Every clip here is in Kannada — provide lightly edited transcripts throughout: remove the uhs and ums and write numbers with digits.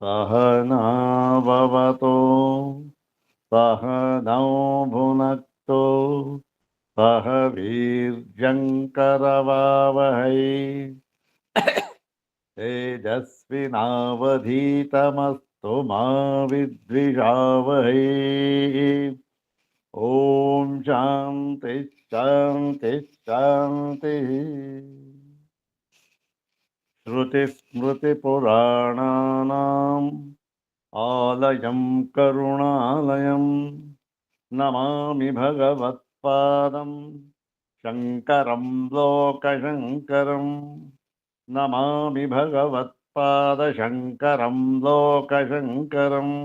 सहनाववतो सहनौ भुनक्तो सह वीर्यङ्करवावहै तेजस्विनावधीतमस्तु मा विद्विषावहै। ॐ शान्ति शान्ति शान्तिः। श्रुतिस्मृतिपुराणानाम् आलयं करुणालयं नमामि भगवत्पादं शङ्करं लोकशङ्करम्। नमामि भगवत्पादशङ्करं लोकशङ्करम्।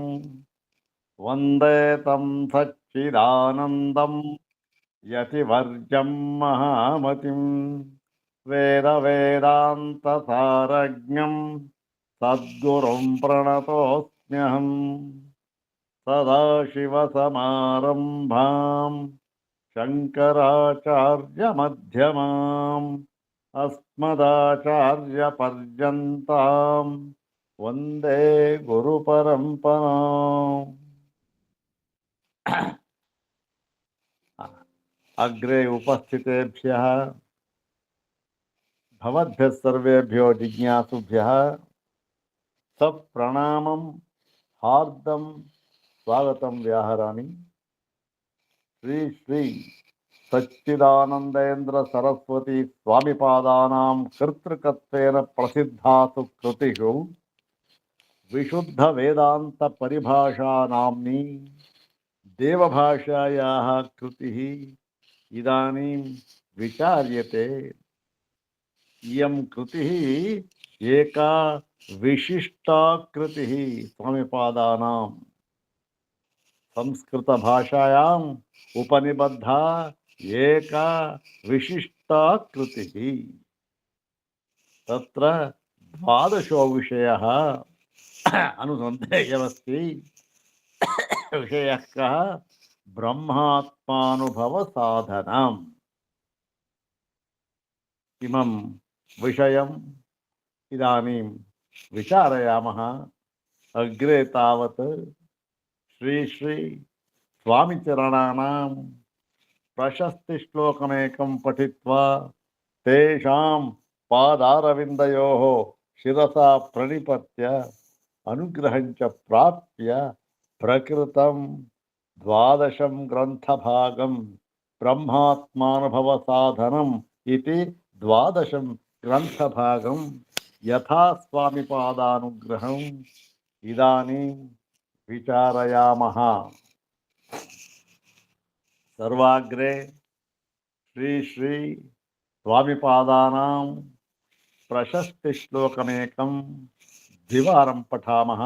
वन्दे तं सच्चिदानन्दं यतिवर्जं महामतिं वेदवेदान्तसारज्ञं सद्गुरुं प्रणतोऽस्म्यहम्। सदाशिवसमारम्भां शङ्कराचार्यमध्यमाम् अस्मदाचार्यपर्यन्तां वन्दे गुरुपरम्पराम्। अग्रे उपस्थितेभ्यः भवद्भ्यः सर्वेभ्यो जिज्ञासुभ्यः सप्रणामं हार्दं स्वागतं व्याहरामि। श्री श्री सच्चिदानंदेन्द्र सरस्वती स्वामिपादानां कर्तृकत्वेन प्रसिद्धासु कृतिषु विशुद्ध वेदांत परिभाषा नाम्नी देवभाषायाः कृतिः इदानीं विचार्यते। इयं कृतिः एका विशिष्टा कृतिः स्वामिपादानां संस्कृतभाषायाम् उपनिबद्धा एका विशिष्टा कृतिः। तत्र द्वादशो विषयः अनुसन्धेयमस्ति। विषयः कः? ब्रह्मात्मानुभवसाधनम्। इमं विषयम् इदानीं विचारयामः। अग्रे तावत् श्री श्री स्वामिचरणानां प्रशस्तिश्लोकमेकं पठित्वा तेषां पादारविन्दयोः शिरसा प्रणिपत्य अनुग्रहं च प्राप्य प्रकृतं द्वादशं ग्रन्थभागं ब्रह्मात्मानुभवसाधनम् इति द्वादशं ग्रन्थभागं यथा स्वामिपादानुग्रहम् इदानीं विचारयामः। सर्वाग्रे श्री श्री स्वामिपादानां प्रशस्तिश्लोकमेकं द्विवारं पठामः।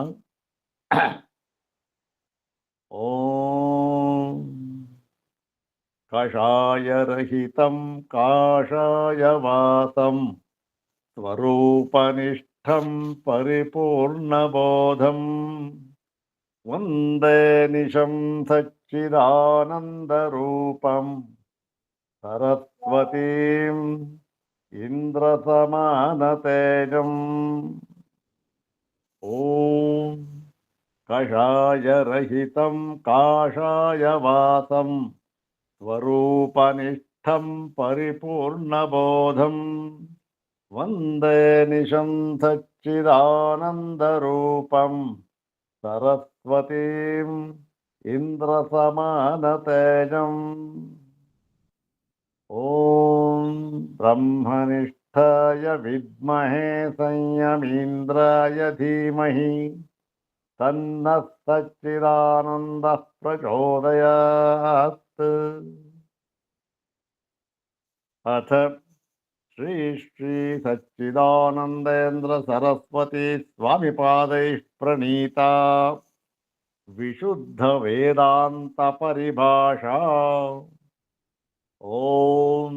ॐ कषायरहितं काषायवासं स्वरूपनिष्ठं परिपूर्णबोधं वन्दे निशं सच्चिदानन्दरूपं सरस्वतीम् इन्द्रसमानतेजम्। ॐ कषायरहितं काषायवासं स्वरूपनिष्ठं परिपूर्णबोधं वन्दे निशं सच्चिदानन्दरूपं सरस्वतीम् इन्द्रसमानतेजम्। ॐ ब्रह्मनिष्ठाय विद्महे संयमीन्द्राय धीमहि तन्नः सच्चिदानन्दः प्रचोदयात्। अथ श्री श्री सच्चिदानन्देन्द्र सरस्वती स्वामिपादैः प्रणीता विशुद्ध वेदांत परिभाषा। ॐ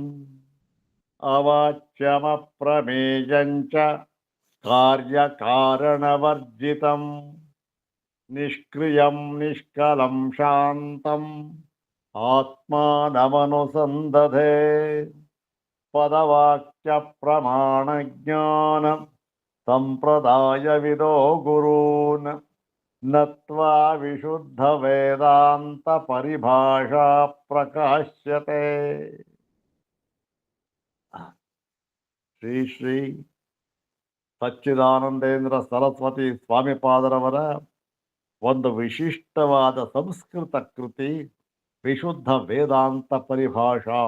अवाच्यमप्रमेयं च कार्यकारणवर्जितं निष्क्रियं निष्कलं शान्तम् आत्मानमनुसन्दधे पदवाक्य प्रमाणज्ञान ಸಂಪ್ರದಾಯವಿದೋ ಗುರೂನ್ ನತ್ವಾ ವಿಶುದ್ಧ ವೇದಾಂತ ಪರಿಭಾಷಾ ಪ್ರಕಾಶ್ಯತೆ. ಶ್ರೀ ಶ್ರೀ ಸಚ್ಚಿದಾನಂದೇಂದ್ರ ಸರಸ್ವತಿ ಸ್ವಾಮಿಪಾದರವರ ಒಂದು ವಿಶಿಷ್ಟವಾದ ಸಂಸ್ಕೃತ ಕೃತಿ ವಿಶುದ್ಧ ವೇದಾಂತ ಪರಿಭಾಷಾ.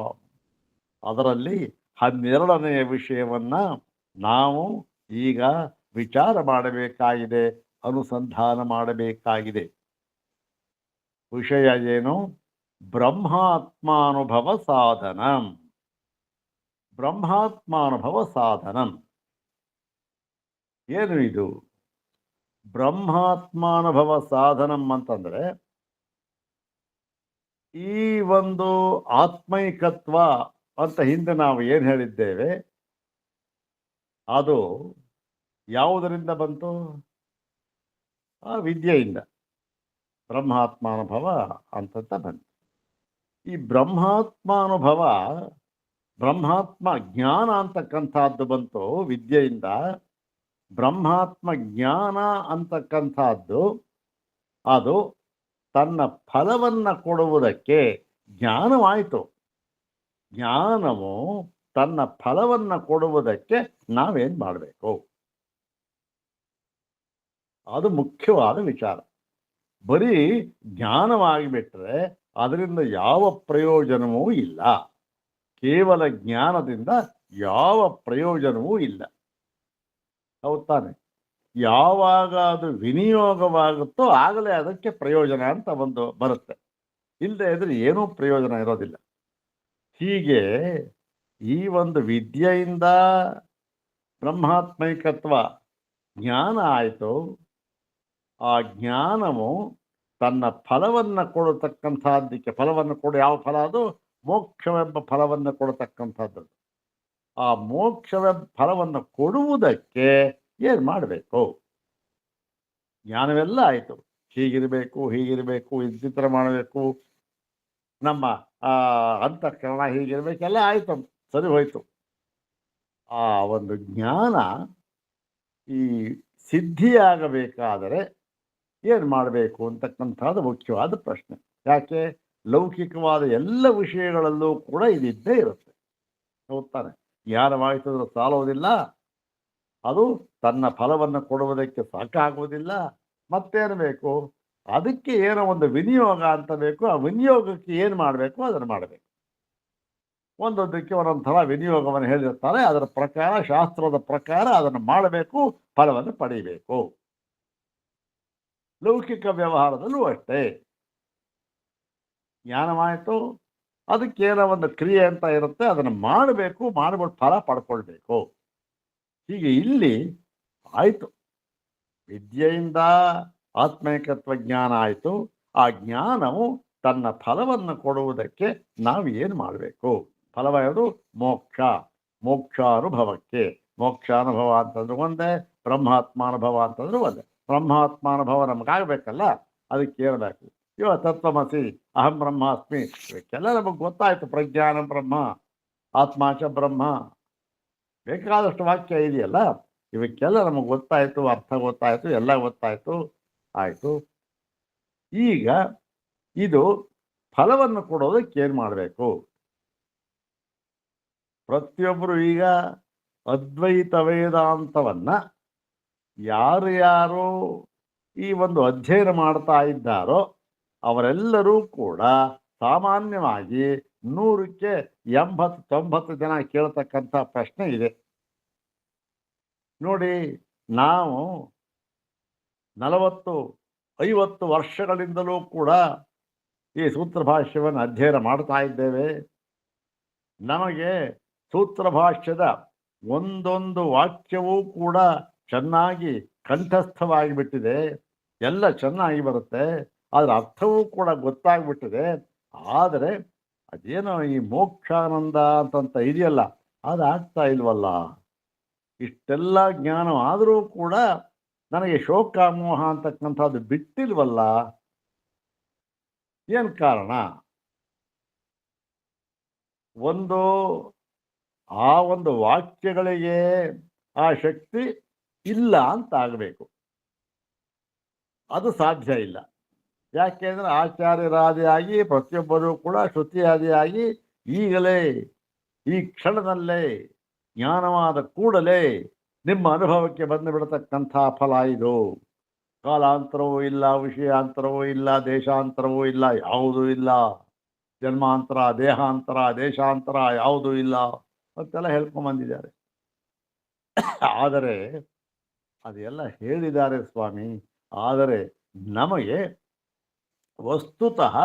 ಅದರಲ್ಲಿ 12ನೆಯ ವಿಷಯವನ್ನ ನಾವು ಈಗ ವಿಚಾರ ಮಾಡಬೇಕಾಗಿದೆ, ಅನುಸಂಧಾನ ಮಾಡಬೇಕಾಗಿದೆ. ವಿಷಯ ಏನು? ಬ್ರಹ್ಮಾತ್ಮಾನುಭವ ಸಾಧನಂ. ಬ್ರಹ್ಮಾತ್ಮಾನುಭವ ಸಾಧನಂ ಏನು ಇದು? ಬ್ರಹ್ಮಾತ್ಮಾನುಭವ ಸಾಧನಂ ಅಂತಂದ್ರೆ ಈ ಒಂದು ಆತ್ಮೈಕತ್ವ ಅಂತ ಹಿಂದೆ ನಾವು ಏನು ಹೇಳಿದ್ದೇವೆ, ಅದು ಯಾವುದರಿಂದ ಬಂತು? ಆ ವಿದ್ಯೆಯಿಂದ ಬ್ರಹ್ಮಾತ್ಮಾನುಭವ ಅಂತ ಬಂತು. ಈ ಬ್ರಹ್ಮಾತ್ಮಾನುಭವ, ಬ್ರಹ್ಮಾತ್ಮ ಜ್ಞಾನ ಅಂತಕ್ಕಂಥದ್ದು ಬಂತು ವಿದ್ಯೆಯಿಂದ. ಬ್ರಹ್ಮಾತ್ಮ ಜ್ಞಾನ ಅಂತಕ್ಕಂಥದ್ದು ಅದು ತನ್ನ ಫಲವನ್ನು ಕೊಡುವುದಕ್ಕೆ ಜ್ಞಾನವಾಯಿತು. ಜ್ಞಾನವು ತನ್ನ ಫಲವನ್ನು ಕೊಡುವುದಕ್ಕೆ ನಾವೇನು ಮಾಡಬೇಕು? ಅದು ಮುಖ್ಯವಾದ ವಿಚಾರ. ಬರೀ ಜ್ಞಾನವಾಗಿಬಿಟ್ರೆ ಅದರಿಂದ ಯಾವ ಪ್ರಯೋಜನವೂ ಇಲ್ಲ. ಕೇವಲ ಜ್ಞಾನದಿಂದ ಯಾವ ಪ್ರಯೋಜನವೂ ಇಲ್ಲ. ಹೌದು ತಾನೆ? ಯಾವಾಗ ಅದು ವಿನಿಯೋಗವಾಗುತ್ತೋ ಆಗಲೇ ಅದಕ್ಕೆ ಪ್ರಯೋಜನ ಅಂತ ಒಂದು ಬರುತ್ತೆ. ಇಲ್ಲದೆ ಇದ್ರೆ ಏನೂ ಪ್ರಯೋಜನ ಇರೋದಿಲ್ಲ. ಹೀಗೆ ಈ ಒಂದು ವಿದ್ಯೆಯಿಂದ ಬ್ರಹ್ಮಾತ್ಮೈಕತ್ವ ಜ್ಞಾನ ಆಯಿತು. ಆ ಜ್ಞಾನವು ತನ್ನ ಫಲವನ್ನು ಕೊಡತಕ್ಕಂಥದ್ದಕ್ಕೆ, ಫಲವನ್ನು ಕೊಡು, ಯಾವ ಫಲ ಅದು? ಮೋಕ್ಷವೆಂಬ ಫಲವನ್ನು ಕೊಡತಕ್ಕಂಥದ್ದು. ಆ ಮೋಕ್ಷವೆಂಬ ಫಲವನ್ನು ಕೊಡುವುದಕ್ಕೆ ಏನು ಮಾಡಬೇಕು? ಜ್ಞಾನವೆಲ್ಲ ಆಯಿತು. ಹೀಗಿರಬೇಕು, ಹೀಗಿರಬೇಕು, ಚಿತ್ರ ಮಾಡಬೇಕು, ನಮ್ಮ ಅಂತಃಕರಣ ಹೀಗಿರಬೇಕೆಲ್ಲ ಆಯಿತು, ಸರಿ ಹೋಯಿತು. ಆ ಒಂದು ಜ್ಞಾನ ಈ ಸಿದ್ಧಿಯಾಗಬೇಕಾದರೆ ಏನು ಮಾಡಬೇಕು ಅಂತಕ್ಕಂಥದ್ದು ಮುಖ್ಯವಾದ ಪ್ರಶ್ನೆ. ಯಾಕೆ? ಲೌಕಿಕವಾದ ಎಲ್ಲ ವಿಷಯಗಳಲ್ಲೂ ಕೂಡ ಇದಿದ್ದೇ ಇರುತ್ತೆ. ಹೋಗ್ತಾನೆ. ಜ್ಞಾನವಾಯಿತು ಸಾಲೋದಿಲ್ಲ, ಅದು ತನ್ನ ಫಲವನ್ನು ಕೊಡುವುದಕ್ಕೆ ಸಾಕಾಗುವುದಿಲ್ಲ. ಮತ್ತೇನು ಬೇಕು? ಅದಕ್ಕೆ ಏನೋ ಒಂದು ವಿನಿಯೋಗ ಅಂತ ಬೇಕು. ಆ ವಿನಿಯೋಗಕ್ಕೆ ಏನು ಮಾಡಬೇಕು ಅದನ್ನು ಮಾಡಬೇಕು. ಒಂದೊಂದಕ್ಕೆ ಒಂದೊಂದು ಥರ ವಿನಿಯೋಗವನ್ನು ಹೇಳಿರ್ತಾರೆ. ಅದರ ಪ್ರಕಾರ, ಶಾಸ್ತ್ರದ ಪ್ರಕಾರ ಅದನ್ನು ಮಾಡಬೇಕು, ಫಲವನ್ನು ಪಡೆಯಬೇಕು. ಲೌಕಿಕ ವ್ಯವಹಾರದಲ್ಲೂ ಅಷ್ಟೇ. ಜ್ಞಾನವಾಯಿತು, ಅದಕ್ಕೇನೋ ಒಂದು ಕ್ರಿಯೆ ಅಂತ ಇರುತ್ತೆ, ಅದನ್ನು ಮಾಡಬೇಕು, ಮಾಡಿಬಿಟ್ಟು ಫಲ ಪಡ್ಕೊಳ್ಬೇಕು. ಹೀಗೆ ಇಲ್ಲಿ ಆಯಿತು, ವಿದ್ಯೆಯಿಂದ ಆತ್ಮೈಕತ್ವ ಜ್ಞಾನ ಆಯಿತು. ಆ ಜ್ಞಾನವು ತನ್ನ ಫಲವನ್ನು ಕೊಡುವುದಕ್ಕೆ ನಾವು ಏನು ಮಾಡಬೇಕು? ಫಲವ ಯಾವುದು? ಮೋಕ್ಷ. ಮೋಕ್ಷಾನುಭವಕ್ಕೆ. ಮೋಕ್ಷಾನುಭವ ಅಂತಂದ್ರೆ ಒಂದೇ, ಬ್ರಹ್ಮಾತ್ಮಾನುಭವ ಅಂತಂದ್ರೆ ಒಂದೇ. ಬ್ರಹ್ಮಾತ್ಮಾನುಭವ ನಮಗಾಗಬೇಕಲ್ಲ, ಅದಕ್ಕೆ ಇರಬೇಕು. ಇವಾಗ ತತ್ವಮಸಿ, ಅಹಂ ಬ್ರಹ್ಮಾಸ್ಮಿ, ಇವಕ್ಕೆಲ್ಲ ನಮಗೆ ಗೊತ್ತಾಯಿತು. ಪ್ರಜ್ಞಾನ ಬ್ರಹ್ಮ, ಆತ್ಮಾಚ ಬ್ರಹ್ಮ, ಬೇಕಾದಷ್ಟು ವಾಕ್ಯ ಇದೆಯಲ್ಲ, ಇವಕ್ಕೆಲ್ಲ ನಮಗೆ ಗೊತ್ತಾಯಿತು, ಅರ್ಥ ಗೊತ್ತಾಯಿತು, ಎಲ್ಲ ಗೊತ್ತಾಯಿತು, ಆಯಿತು. ಈಗ ಇದು ಫಲವನ್ನು ಕೊಡೋದಕ್ಕೆ ಏನು ಮಾಡಬೇಕು? ಪ್ರತಿಯೊಬ್ಬರು ಈಗ ಅದ್ವೈತ ವೇದಾಂತವನ್ನು ಯಾರು ಈ ಒಂದು ಅಧ್ಯಯನ ಮಾಡ್ತಾ ಇದ್ದಾರೋ ಅವರೆಲ್ಲರೂ ಕೂಡ ಸಾಮಾನ್ಯವಾಗಿ 100ಕ್ಕೆ 80-90 ಜನ ಕೇಳ್ತಕ್ಕಂಥ ಪ್ರಶ್ನೆ ಇದೆ. ನೋಡಿ, ನಾವು 40-50 ವರ್ಷಗಳಿಂದಲೂ ಕೂಡ ಈ ಸೂತ್ರ ಭಾಷ್ಯವನ್ನು ಅಧ್ಯಯನ ಮಾಡ್ತಾ ಇದ್ದೇವೆ. ನಮಗೆ ಸೂತ್ರ ಭಾಷ್ಯದ ಒಂದೊಂದು ವಾಕ್ಯವೂ ಕೂಡ ಚೆನ್ನಾಗಿ ಕಂಠಸ್ಥವಾಗಿಬಿಟ್ಟಿದೆ. ಎಲ್ಲ ಚೆನ್ನಾಗಿ ಬರುತ್ತೆ, ಅದರ ಅರ್ಥವೂ ಕೂಡ ಗೊತ್ತಾಗ್ಬಿಟ್ಟಿದೆ. ಆದರೆ ಅದೇನೋ ಈ ಮೋಕ್ಷಾನಂದ ಅಂತಂತ ಇದೆಯಲ್ಲ, ಅದಾಗ್ತಾ ಇಲ್ವಲ್ಲ. ಇಷ್ಟೆಲ್ಲ ಜ್ಞಾನ ಆದರೂ ಕೂಡ ನನಗೆ ಶೋಕ ಮೋಹ ಅಂತಕ್ಕಂಥದ್ದು ಬಿಟ್ಟಿಲ್ವಲ್ಲ, ಏನು ಕಾರಣ? ಒಂದು ಆ ಒಂದು ವಾಕ್ಯಗಳಿಗೆ ಆ ಶಕ್ತಿ ಇಲ್ಲ ಅಂತ ಆಗಬೇಕು. ಅದು ಸಾಧ್ಯ ಇಲ್ಲ. ಯಾಕೆಂದರೆ ಆಚಾರ್ಯರಾದಿಯಾಗಿ ಪ್ರತಿಯೊಬ್ಬರೂ ಕೂಡ ಶ್ರುತಿಯಾದಿಯಾಗಿ ಈಗಲೇ ಈ ಕ್ಷಣದಲ್ಲೇ ಜ್ಞಾನವಾದ ಕೂಡಲೇ ನಿಮ್ಮ ಅನುಭವಕ್ಕೆ ಬಂದು ಬಿಡತಕ್ಕಂಥ ಫಲ ಇದು. ಕಾಲಾಂತರವೂ ಇಲ್ಲ, ವಿಷಯಾಂತರವೂ ಇಲ್ಲ, ದೇಶಾಂತರವೂ ಇಲ್ಲ, ಯಾವುದೂ ಇಲ್ಲ. ಜನ್ಮಾಂತರ, ದೇಹಾಂತರ, ದೇಶಾಂತರ ಯಾವುದೂ ಇಲ್ಲ ಅಂತೆಲ್ಲ ಹೇಳ್ಕೊಂಬಂದಿದ್ದಾರೆ. ಆದರೆ ಅದೆಲ್ಲ ಹೇಳಿದ್ದಾರೆ ಸ್ವಾಮಿ. ಆದರೆ ನಮಗೆ ವಸ್ತುತಃ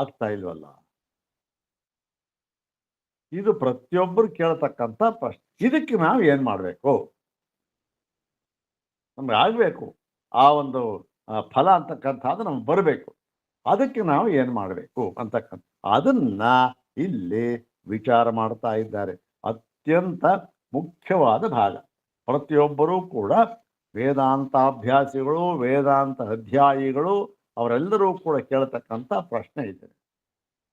ಆಗ್ತಾ ಇಲ್ವಲ್ಲ. ಇದು ಪ್ರತಿಯೊಬ್ಬರು ಕೇಳತಕ್ಕಂಥ ಪ್ರಶ್ನೆ. ಇದಕ್ಕೆ ನಾವು ಏನು ಮಾಡಬೇಕು? ನಮ್ಗೆ ಆಗಬೇಕು ಆ ಒಂದು ಫಲ ಅಂತಕ್ಕಂಥದ್ದು ನಮ್ಗೆ ಬರಬೇಕು. ಅದಕ್ಕೆ ನಾವು ಏನು ಮಾಡಬೇಕು ಅಂತಕ್ಕಂಥ ಅದನ್ನ ಇಲ್ಲಿ ವಿಚಾರ ಮಾಡ್ತಾ ಇದ್ದಾರೆ. ಅತ್ಯಂತ ಮುಖ್ಯವಾದ ಭಾಗ. ಪ್ರತಿಯೊಬ್ಬರೂ ಕೂಡ ವೇದಾಂತಾಭ್ಯಾಸಿಗಳು, ವೇದಾಂತ ಅಧ್ಯಾಯಿಗಳು ಅವರೆಲ್ಲರೂ ಕೂಡ ಕೇಳತಕ್ಕಂಥ ಪ್ರಶ್ನೆ ಇದೆ.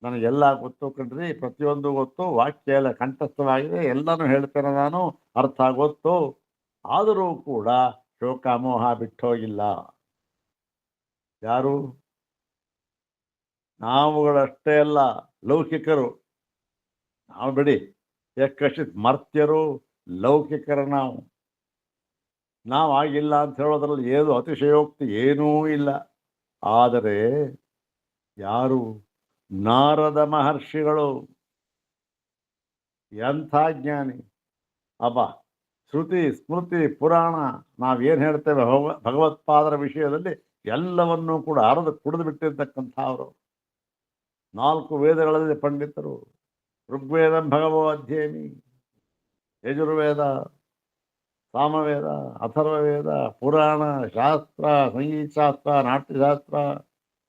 ನನಗೆಲ್ಲ ಗೊತ್ತು ಕಣ್ರಿ, ಪ್ರತಿಯೊಂದು ಗೊತ್ತು, ವಾಕ್ಯ ಎಲ್ಲ ಕಂಠಸ್ಥವಾಗಿದೆ, ಎಲ್ಲನೂ ಹೇಳ್ತೇನೆ ನಾನು, ಅರ್ಥ ಗೊತ್ತು. ಆದರೂ ಕೂಡ ಶೋಕ ಮೋಹ ಬಿಟ್ಟೋಗಿಲ್ಲ. ಯಾರು? ನಾವುಗಳಷ್ಟೇ ಅಲ್ಲ, ಲೌಕಿಕರು. ನಾವು ಬಿಡಿ, ಯಕ್ಕಶಿತ್ ಮರ್ತ್ಯರು, ಲೌಕಿಕರ ನಾವು ಆಗಿಲ್ಲ ಅಂತ ಹೇಳೋದ್ರಲ್ಲಿ ಏನು ಅತಿಶಯೋಕ್ತಿ ಏನೂ ಇಲ್ಲ. ಆದರೆ ಯಾರು? ನಾರದ ಮಹರ್ಷಿಗಳು. ಎಂಥ ಜ್ಞಾನಿ! ಅಬ್ಬ, ಶ್ರುತಿ ಸ್ಮೃತಿ ಪುರಾಣ ನಾವೇನು ಹೇಳ್ತೇವೆ ಭಗವತ್ಪಾದರ ವಿಷಯದಲ್ಲಿ ಎಲ್ಲವನ್ನೂ ಕೂಡ ಅರದು ಕುಡಿದು ಬಿಟ್ಟಿರ್ತಕ್ಕಂಥ ಅವರು. 4 ವೇದಗಳಲ್ಲಿ ಪಂಡಿತರು. ಋಗ್ವೇದ ಭಗವೋ ಅಧ್ಯಯನಿ, ಯಜುರ್ವೇದ, ಸಾಮವೇದ, ಅಥರ್ವವೇದ, ಪುರಾಣ, ಶಾಸ್ತ್ರ, ಸಂಗೀತ ಶಾಸ್ತ್ರ, ನಾಟ್ಯಶಾಸ್ತ್ರ,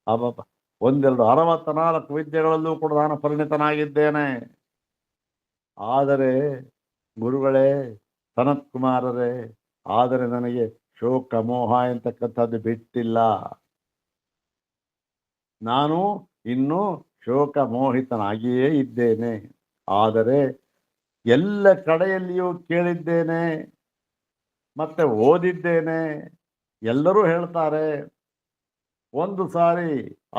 ಅಬ್ಬ, 64 ವಿದ್ಯೆಗಳಲ್ಲೂ ಕೂಡ ನಾನು ಪರಿಣಿತನಾಗಿದ್ದೇನೆ. ಆದರೆ ಗುರುಗಳೇ, ಸನತ್ ಕುಮಾರರೇ, ಆದರೆ ನನಗೆ ಶೋಕ ಮೋಹ ಎಂತಕ್ಕಂಥದ್ದು ಬಿಟ್ಟಿಲ್ಲ. ನಾನು ಇನ್ನೂ ಶೋಕ ಮೋಹಿತನಾಗಿಯೇ ಇದ್ದೇನೆ. ಆದರೆ ಎಲ್ಲ ಕಡೆಯಲ್ಲಿಯೂ ಕೇಳಿದ್ದೇನೆ, ಮತ್ತೆ ಓದಿದ್ದೇನೆ. ಎಲ್ಲರೂ ಹೇಳ್ತಾರೆ, ಒಂದು ಸಾರಿ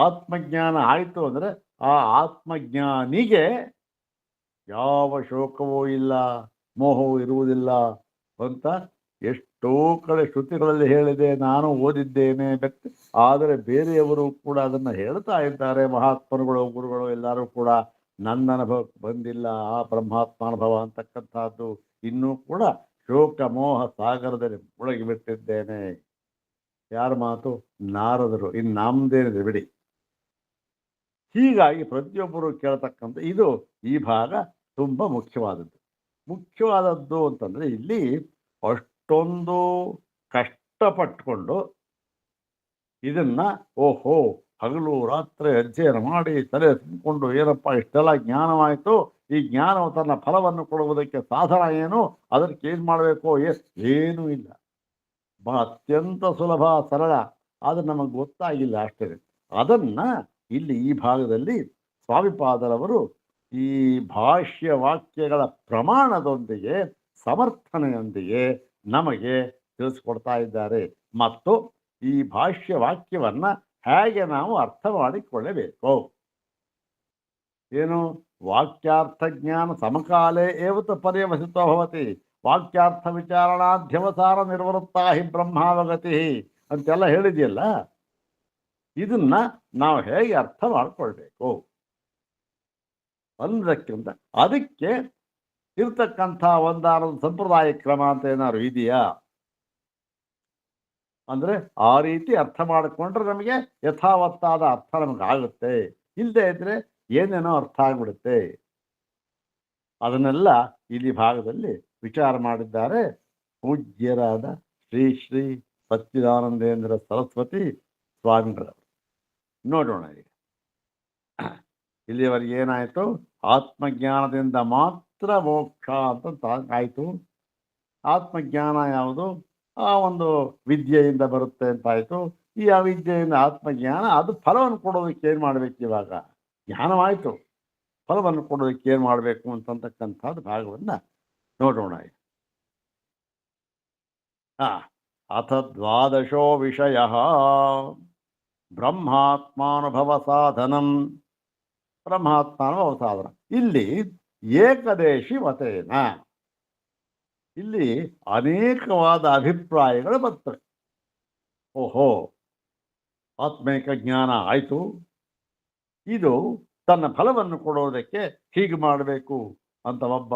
ಆತ್ಮಜ್ಞಾನ ಆಯಿತು ಅಂದರೆ ಆ ಆತ್ಮಜ್ಞಾನಿಗೆ ಯಾವ ಶೋಕವೂ ಇಲ್ಲ, ಮೋಹವೂ ಇರುವುದಿಲ್ಲ ಅಂತ ಎಷ್ಟೋ ಕಡೆ ಶ್ರುತಿಗಳಲ್ಲಿ ಹೇಳಿದೆ, ನಾನು ಓದಿದ್ದೇನೆ. ಆದರೆ ಬೇರೆಯವರು ಕೂಡ ಅದನ್ನು ಹೇಳ್ತಾ ಇದ್ದಾರೆ. ಮಹಾತ್ಮರುಗಳು, ಗುರುಗಳು ಎಲ್ಲರೂ ಕೂಡ ನನ್ನ ಅನುಭವಕ್ಕೆ ಬಂದಿಲ್ಲ ಆ ಬ್ರಹ್ಮಾತ್ಮಾನುಭವ ಅಂತಕ್ಕಂಥದ್ದು. ಇನ್ನೂ ಕೂಡ ಶೋಕ ಮೋಹ ಸಾಗರದಲ್ಲಿ ಮುಳುಗಿಬಿಟ್ಟಿದ್ದೇನೆ. ಯಾರ ಮಾತು? ನಾರದರು. ಇನ್ನು ನಮ್ದೇನಿದೆ ಬಿಡಿ. ಹೀಗಾಗಿ ಪ್ರತಿಯೊಬ್ಬರು ಕೇಳತಕ್ಕಂಥ ಇದು ಈ ಭಾಗ ತುಂಬ ಮುಖ್ಯವಾದದ್ದು ಅಂತಂದರೆ ಇಲ್ಲಿ ಅಷ್ಟೊಂದು ಕಷ್ಟಪಟ್ಟುಕೊಂಡು ಇದನ್ನ ಓಹೋ ಹಗಲು ರಾತ್ರಿ ಅಧ್ಯಯನ ಮಾಡಿ ತಲೆ ತುಂಬಿಕೊಂಡು ಏನಪ್ಪ ಇಷ್ಟೆಲ್ಲ ಜ್ಞಾನವಾಯಿತು, ಈ ಜ್ಞಾನವು ತನ್ನ ಫಲವನ್ನು ಕೊಡುವುದಕ್ಕೆ ಸಾಧನ ಏನು, ಅದಕ್ಕೆ ಏನು ಮಾಡಬೇಕು, ಏನೂ ಇಲ್ಲ. ಅತ್ಯಂತ ಸುಲಭ, ಸರಳ. ಆದರೆ ನಮಗೆ ಗೊತ್ತಾಗಿಲ್ಲ ಅಷ್ಟೇ. ಅದನ್ನು ಇಲ್ಲಿ ಈ ಭಾಗದಲ್ಲಿ ಸ್ವಾಮಿಪಾದರವರು ಈ ಭಾಷ್ಯ ವಾಕ್ಯಗಳ ಪ್ರಮಾಣದೊಂದಿಗೆ ಸಮರ್ಥನೆಯೊಂದಿಗೆ ನಮಗೆ ತಿಳಿಸ್ಕೊಡ್ತಾ ಇದ್ದಾರೆ. ಮತ್ತು ಈ ಭಾಷ್ಯ ವಾಕ್ಯವನ್ನು ಹೇಗೆ ನಾವು ಅರ್ಥ ಮಾಡಿಕೊಳ್ಳಬೇಕು. ಏನು? ವಾಕ್ಯಾರ್ಥ ಜ್ಞಾನ ಸಮಕಾಲೇ ಏವತ ಪರ್ಯವಸಿತೋ ಭವತಿ, ವಾಕ್ಯಾರ್ಥ ವಿಚಾರಣಾಧ್ಯವಸಾರ ನಿರ್ವೃತ್ತಾ ಹಿ ಬ್ರಹ್ಮಾವಗತಿ ಅಂತೆಲ್ಲ ಹೇಳಿದೆಯಲ್ಲ. ಇದನ್ನ ನಾವು ಹೇಗೆ ಅರ್ಥ ಮಾಡಿಕೊಳ್ಬೇಕು ಅನ್ನೋದಕ್ಕಿಂತ ಅದಕ್ಕೆ ಇರ್ತಕ್ಕಂಥ ಒಂದಾದ ಸಂಪ್ರದಾಯ ಕ್ರಮ ಅಂತ ಏನಾದ್ರು ಇದೆಯಾ ಅಂದರೆ ಆ ರೀತಿ ಅರ್ಥ ಮಾಡಿಕೊಂಡ್ರೆ ನಮಗೆ ಯಥಾವತ್ತಾದ ಅರ್ಥ ನಮಗೆ ಆಗುತ್ತೆ. ಇಲ್ಲದೆ ಇದ್ರೆ ಏನೇನೋ ಅರ್ಥ ಆಗಿಬಿಡುತ್ತೆ. ಅದನ್ನೆಲ್ಲ ಇಲ್ಲಿ ಭಾಗದಲ್ಲಿ ವಿಚಾರ ಮಾಡಿದ್ದಾರೆ ಪೂಜ್ಯರಾದ ಶ್ರೀ ಶ್ರೀ ಸಚ್ಚಿದಾನಂದೇಂದ್ರ ಸರಸ್ವತಿ ಸ್ವಾಮಿಗಳವರು. ನೋಡೋಣ ಈಗ ಇಲ್ಲಿಯವರೆಗೆ ಏನಾಯಿತು? ಆತ್ಮಜ್ಞಾನದಿಂದ ಮಾತ್ರ ಮೋಕ್ಷ ಅಂತ ಆಯಿತು. ಆತ್ಮಜ್ಞಾನ ಯಾವುದು? ಆ ಒಂದು ವಿದ್ಯೆಯಿಂದ ಬರುತ್ತೆ ಅಂತಾಯಿತು. ಈ ಅವಿದ್ಯೆಯಿಂದ ಆತ್ಮಜ್ಞಾನ, ಅದು ಫಲವನ್ನು ಕೊಡೋದಕ್ಕೆ ಏನು ಮಾಡಬೇಕು? ಇವಾಗ ಜ್ಞಾನವಾಯಿತು, ಫಲವನ್ನು ಕೊಡೋದಕ್ಕೆ ಏನು ಮಾಡಬೇಕು ಅಂತಕ್ಕಂಥದ್ದು ಭಾಗವನ್ನು ನೋಡೋಣ. ಆ, ಅಥ ದ್ವಾದಶೋ ವಿಷಯ ಬ್ರಹ್ಮಾತ್ಮಾನುಭವ ಸಾಧನಂ. ಬ್ರಹ್ಮಾತ್ಮಾನುಭವ ಸಾಧನ ಇಲ್ಲಿ ಏಕದೇಶಿ ಮತೇನ. ಇಲ್ಲಿ ಅನೇಕವಾದ ಅಭಿಪ್ರಾಯಗಳು ಬರ್ತವೆ. ಓಹೋ, ಆತ್ಮೈಕ ಜ್ಞಾನ ಆಯಿತು, ಇದು ತನ್ನ ಫಲವನ್ನು ಕೊಡೋದಕ್ಕೆ ಹೀಗೆ ಮಾಡಬೇಕು ಅಂತ ಒಬ್ಬ,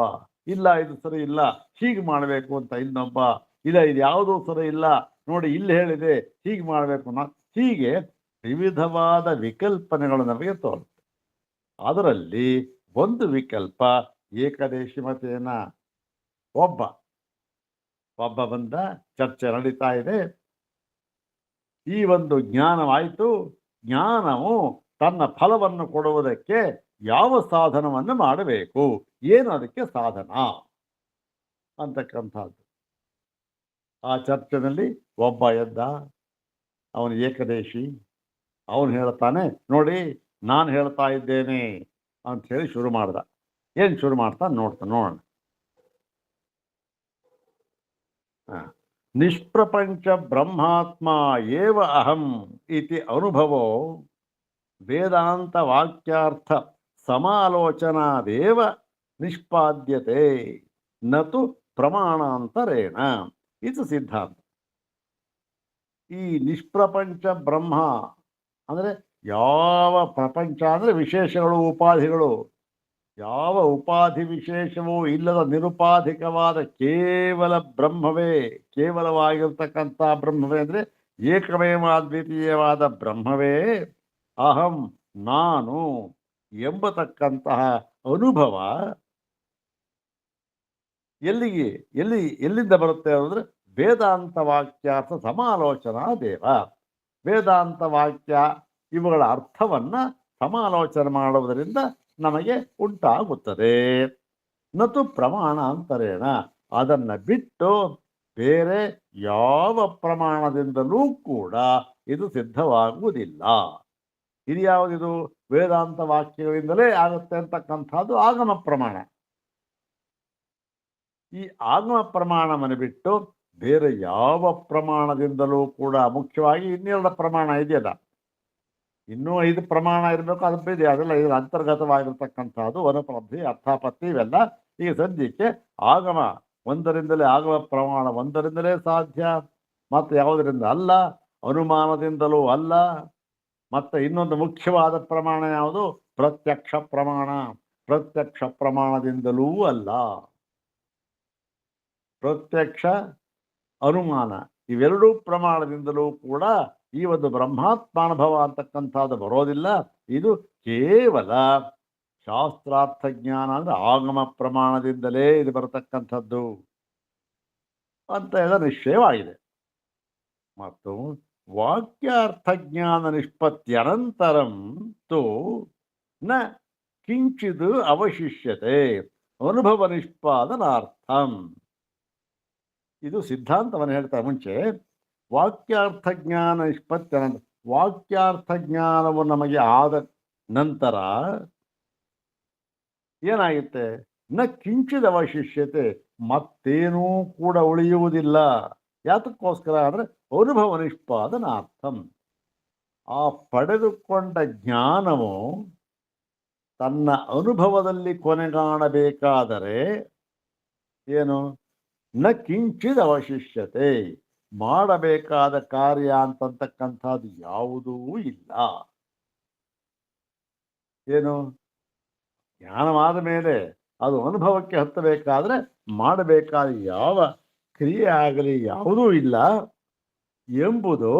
ಇಲ್ಲ ಇದು ಸರಿ ಇಲ್ಲ ಹೀಗೆ ಮಾಡಬೇಕು ಅಂತ ಇನ್ನೊಬ್ಬ, ಇಲ್ಲ ಇದು ಯಾವುದೂ ಸರಿ ಇಲ್ಲ ನೋಡಿ ಇಲ್ಲಿ ಹೇಳಿದೆ ಹೀಗೆ ಮಾಡಬೇಕು ಹೀಗೆ ವಿವಿಧವಾದ ವಿಕಲ್ಪನೆಗಳು ನಮಗೆ ತೋರುತ್ತೆ. ಅದರಲ್ಲಿ ಒಂದು ವಿಕಲ್ಪ ಏಕದೇಶಿ ಮತೇನ. ಒಬ್ಬ ಬಂದ, ಚರ್ಚೆ ನಡೀತಾ ಇದೆ, ಈ ಒಂದು ಜ್ಞಾನವಾಯಿತು, ಜ್ಞಾನವು ತನ್ನ ಫಲವನ್ನು ಕೊಡುವುದಕ್ಕೆ ಯಾವ ಸಾಧನವನ್ನು ಮಾಡಬೇಕು, ಏನು ಅದಕ್ಕೆ ಸಾಧನ ಅಂತಕ್ಕಂಥದ್ದು. ಆ ಚರ್ಚೆಯಲ್ಲಿ ಒಬ್ಬ ಎದ್ದ, ಅವನು ಏಕದೇಶಿ, ಅವನು ಹೇಳ್ತಾನೆ ನೋಡಿ ನಾನು ಹೇಳ್ತಾ ಇದ್ದೇನೆ ಅಂಥೇಳಿ ಶುರು ಮಾಡ್ದ. ಏನು ಶುರು ಮಾಡ್ತಾನೆ ನೋಡೋಣ. ನಿಷ್ಪ್ರಪಂಚ ಬ್ರಹ್ಮಾತ್ಮ ಏವ ಅಹಂ ಇತಿ ಅನುಭವೋ ವೇದಾಂತ ವಾಕ್ಯಾರ್ಥ ಸಮಾಲೋಚನಾದೇವ ನಿಷ್ಪಾದ್ಯತೆ ನತು ಪ್ರಮಾಣಾಂತರೇಣ. ಇದು ಸಿದ್ಧಾಂತ. ಈ ನಿಷ್ಪ್ರಪಂಚ ಬ್ರಹ್ಮ ಅಂದರೆ ಯಾವ ಪ್ರಪಂಚ ಅಂದರೆ ವಿಶೇಷಗಳು ಉಪಾಧಿಗಳು, ಯಾವ ಉಪಾಧಿ ವಿಶೇಷವೂ ಇಲ್ಲದ ನಿರುಪಾಧಿಕವಾದ ಕೇವಲ ಬ್ರಹ್ಮವೇ, ಕೇವಲವಾಗಿರ್ತಕ್ಕಂಥ ಬ್ರಹ್ಮವೇ ಅಂದರೆ ಏಕಮೇವ ಅದ್ವಿತೀಯವಾದ ಬ್ರಹ್ಮವೇ ಅಹಂ ನಾನು ಎಂಬತಕ್ಕಂತಹ ಅನುಭವ ಎಲ್ಲಿಂದ ಬರುತ್ತೆ ಅಂದರೆ ವೇದಾಂತ ವಾಕ್ಯಾರ್ಥ ಸಮಾಲೋಚನಾ ದೇವ. ವೇದಾಂತ ವಾಕ್ಯ ಇವುಗಳ ಅರ್ಥವನ್ನು ಸಮಾಲೋಚನೆ ಮಾಡುವುದರಿಂದ ನಮಗೆ ಉಂಟಾಗುತ್ತದೆ. ನತು ಪ್ರಮಾಣಾಂತರೇಣ, ಅದನ್ನು ಬಿಟ್ಟು ಬೇರೆ ಯಾವ ಪ್ರಮಾಣದಿಂದಲೂ ಕೂಡ ಇದು ಸಿದ್ಧವಾಗುವುದಿಲ್ಲ. ಇದು ಯಾವುದಿದು? ವೇದಾಂತ ವಾಕ್ಯಗಳಿಂದಲೇ ಆಗುತ್ತೆ ಅಂತಕ್ಕಂಥದ್ದು ಆಗಮ ಪ್ರಮಾಣ. ಈ ಆಗಮ ಪ್ರಮಾಣವನ್ನು ಬಿಟ್ಟು ಬೇರೆ ಯಾವ ಪ್ರಮಾಣದಿಂದಲೂ ಕೂಡ, ಮುಖ್ಯವಾಗಿ ಇನ್ನೆರಡು ಪ್ರಮಾಣ ಇದೆಯಲ್ಲ, ಇನ್ನೂ 5 ಪ್ರಮಾಣ ಇರಬೇಕು, ಅದು ಇದೆ, ಅದೆಲ್ಲ ಇದರ ಅಂತರ್ಗತವಾಗಿರ್ತಕ್ಕಂಥದ್ದು ವನಪ್ರಬ್ಧಿ ಅರ್ಥಾಪತ್ತಿ ಇವೆಲ್ಲ. ಈಗ ಸದ್ಯಕ್ಕೆ ಆಗಮ ಒಂದರಿಂದಲೇ, ಆಗಮ ಪ್ರಮಾಣ ಒಂದರಿಂದಲೇ ಸಾಧ್ಯ, ಮತ್ತು ಯಾವುದರಿಂದ ಅಲ್ಲ, ಅನುಮಾನದಿಂದಲೂ ಅಲ್ಲ. ಮತ್ತು ಇನ್ನೊಂದು ಮುಖ್ಯವಾದ ಪ್ರಮಾಣ ಯಾವುದು? ಪ್ರತ್ಯಕ್ಷ ಪ್ರಮಾಣ. ಪ್ರತ್ಯಕ್ಷ ಪ್ರಮಾಣದಿಂದಲೂ ಅಲ್ಲ. ಪ್ರತ್ಯಕ್ಷ ಅನುಮಾನ ಇವೆರಡೂ ಪ್ರಮಾಣದಿಂದಲೂ ಕೂಡ ಈ ಒಂದು ಬ್ರಹ್ಮಾತ್ಮಾನುಭವ ಅಂತಕ್ಕಂಥದ್ದು ಬರೋದಿಲ್ಲ. ಇದು ಕೇವಲ ಶಾಸ್ತ್ರಾರ್ಥ ಜ್ಞಾನ ಅಂದರೆ ಆಗಮ ಪ್ರಮಾಣದಿಂದಲೇ ಇದು ಬರತಕ್ಕಂಥದ್ದು ಅಂತ ಎಲ್ಲ ನಿಶ್ಚಯವಾಗಿದೆ. ಮತ್ತು ವಾಕ್ಯಾರ್ಥ ಜ್ಞಾನ ನಿಷ್ಪತ್ತಿ ಅನಂತರಂ ತು ನ ಕಿಂಚಿದು ಅವಶಿಷ್ಯತೆ ಅನುಭವ ನಿಷ್ಪಾದನಾರ್ಥಂ. ಇದು ಸಿದ್ಧಾಂತವನ್ನು ಹೇಳ್ತಾರೆ. ಮುಂಚೆ ವಾಕ್ಯಾರ್ಥ ಜ್ಞಾನ ನಿಷ್ಪತ್ತಿ ಅನಂತರ, ವಾಕ್ಯಾರ್ಥ ಜ್ಞಾನವು ನಮಗೆ ಆದ ನಂತರ ಏನಾಗುತ್ತೆ? ನ ಕಿಂಚಿದ ಅವಶಿಷ್ಯತೆ, ಮತ್ತೇನೂ ಕೂಡ ಉಳಿಯುವುದಿಲ್ಲ. ಯಾತಕ್ಕೋಸ್ಕರ ಅಂದರೆ ಅನುಭವ ನಿಷ್ಪಾದನಾರ್ಥಂ. ಆ ಪಡೆದುಕೊಂಡ ಜ್ಞಾನವು ತನ್ನ ಅನುಭವದಲ್ಲಿ ಕೊನೆಗಾಣಬೇಕಾದರೆ ಏನು? ನ ಕಿಂಚಿದ ಅವಶಿಷ್ಯತೆ, ಮಾಡಬೇಕಾದ ಕಾರ್ಯ ಅಂತಕ್ಕಂಥದ್ದು ಯಾವುದೂ ಇಲ್ಲ. ಏನು? ಜ್ಞಾನವಾದ ಮೇಲೆ ಅದು ಅನುಭವಕ್ಕೆ ಹತ್ತಬೇಕಾದ್ರೆ ಮಾಡಬೇಕಾದ ಯಾವ ಕ್ರಿಯೆ ಆಗಲಿ ಯಾವುದೂ ಇಲ್ಲ ಎಂಬುದು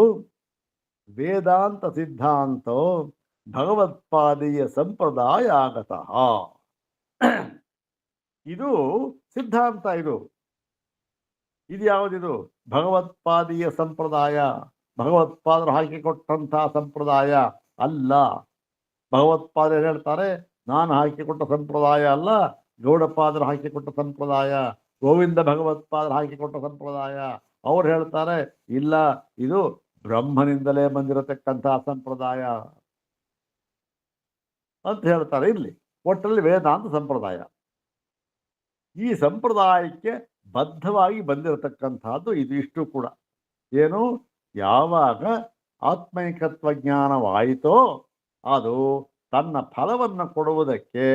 ವೇದಾಂತ ಸಿದ್ಧಾಂತ ಭಗವತ್ಪಾದೀಯ ಸಂಪ್ರದಾಯ ಆಗತಃ. ಇದು ಸಿದ್ಧಾಂತ. ಇದು ಯಾವುದಿದು? ಭಗವತ್ಪಾದೀಯ ಸಂಪ್ರದಾಯ. ಭಗವತ್ಪಾದರು ಹಾಕಿಕೊಟ್ಟಂತಹ ಸಂಪ್ರದಾಯ ಅಲ್ಲ. ಭಗವತ್ಪಾದರು ಹೇಳ್ತಾರೆ ನಾನು ಹಾಕಿಕೊಟ್ಟ ಸಂಪ್ರದಾಯ ಅಲ್ಲ, ಗೌಡಪಾದರು ಹಾಕಿಕೊಟ್ಟ ಸಂಪ್ರದಾಯ, ಗೋವಿಂದ ಭಗವತ್ಪಾದರು ಹಾಕಿಕೊಟ್ಟ ಸಂಪ್ರದಾಯ. ಅವ್ರು ಹೇಳ್ತಾರೆ ಇಲ್ಲ, ಇದು ಬ್ರಹ್ಮನಿಂದಲೇ ಬಂದಿರತಕ್ಕಂತಹ ಸಂಪ್ರದಾಯ ಅಂತ ಹೇಳ್ತಾರೆ. ಇಲ್ಲಿ ಒಟ್ಟಲ್ಲಿ ವೇದಾಂತ ಸಂಪ್ರದಾಯ. ಈ ಸಂಪ್ರದಾಯಕ್ಕೆ ಬದ್ಧವಾಗಿ ಬಂದಿರತಕ್ಕಂಥದ್ದು ಇದು ಇಷ್ಟು ಕೂಡ. ಏನು, ಯಾವಾಗ ಆತ್ಮೈಕತ್ವ ಜ್ಞಾನವಾಯಿತೋ ಅದು ತನ್ನ ಫಲವನ್ನು ಕೊಡುವುದಕ್ಕೆ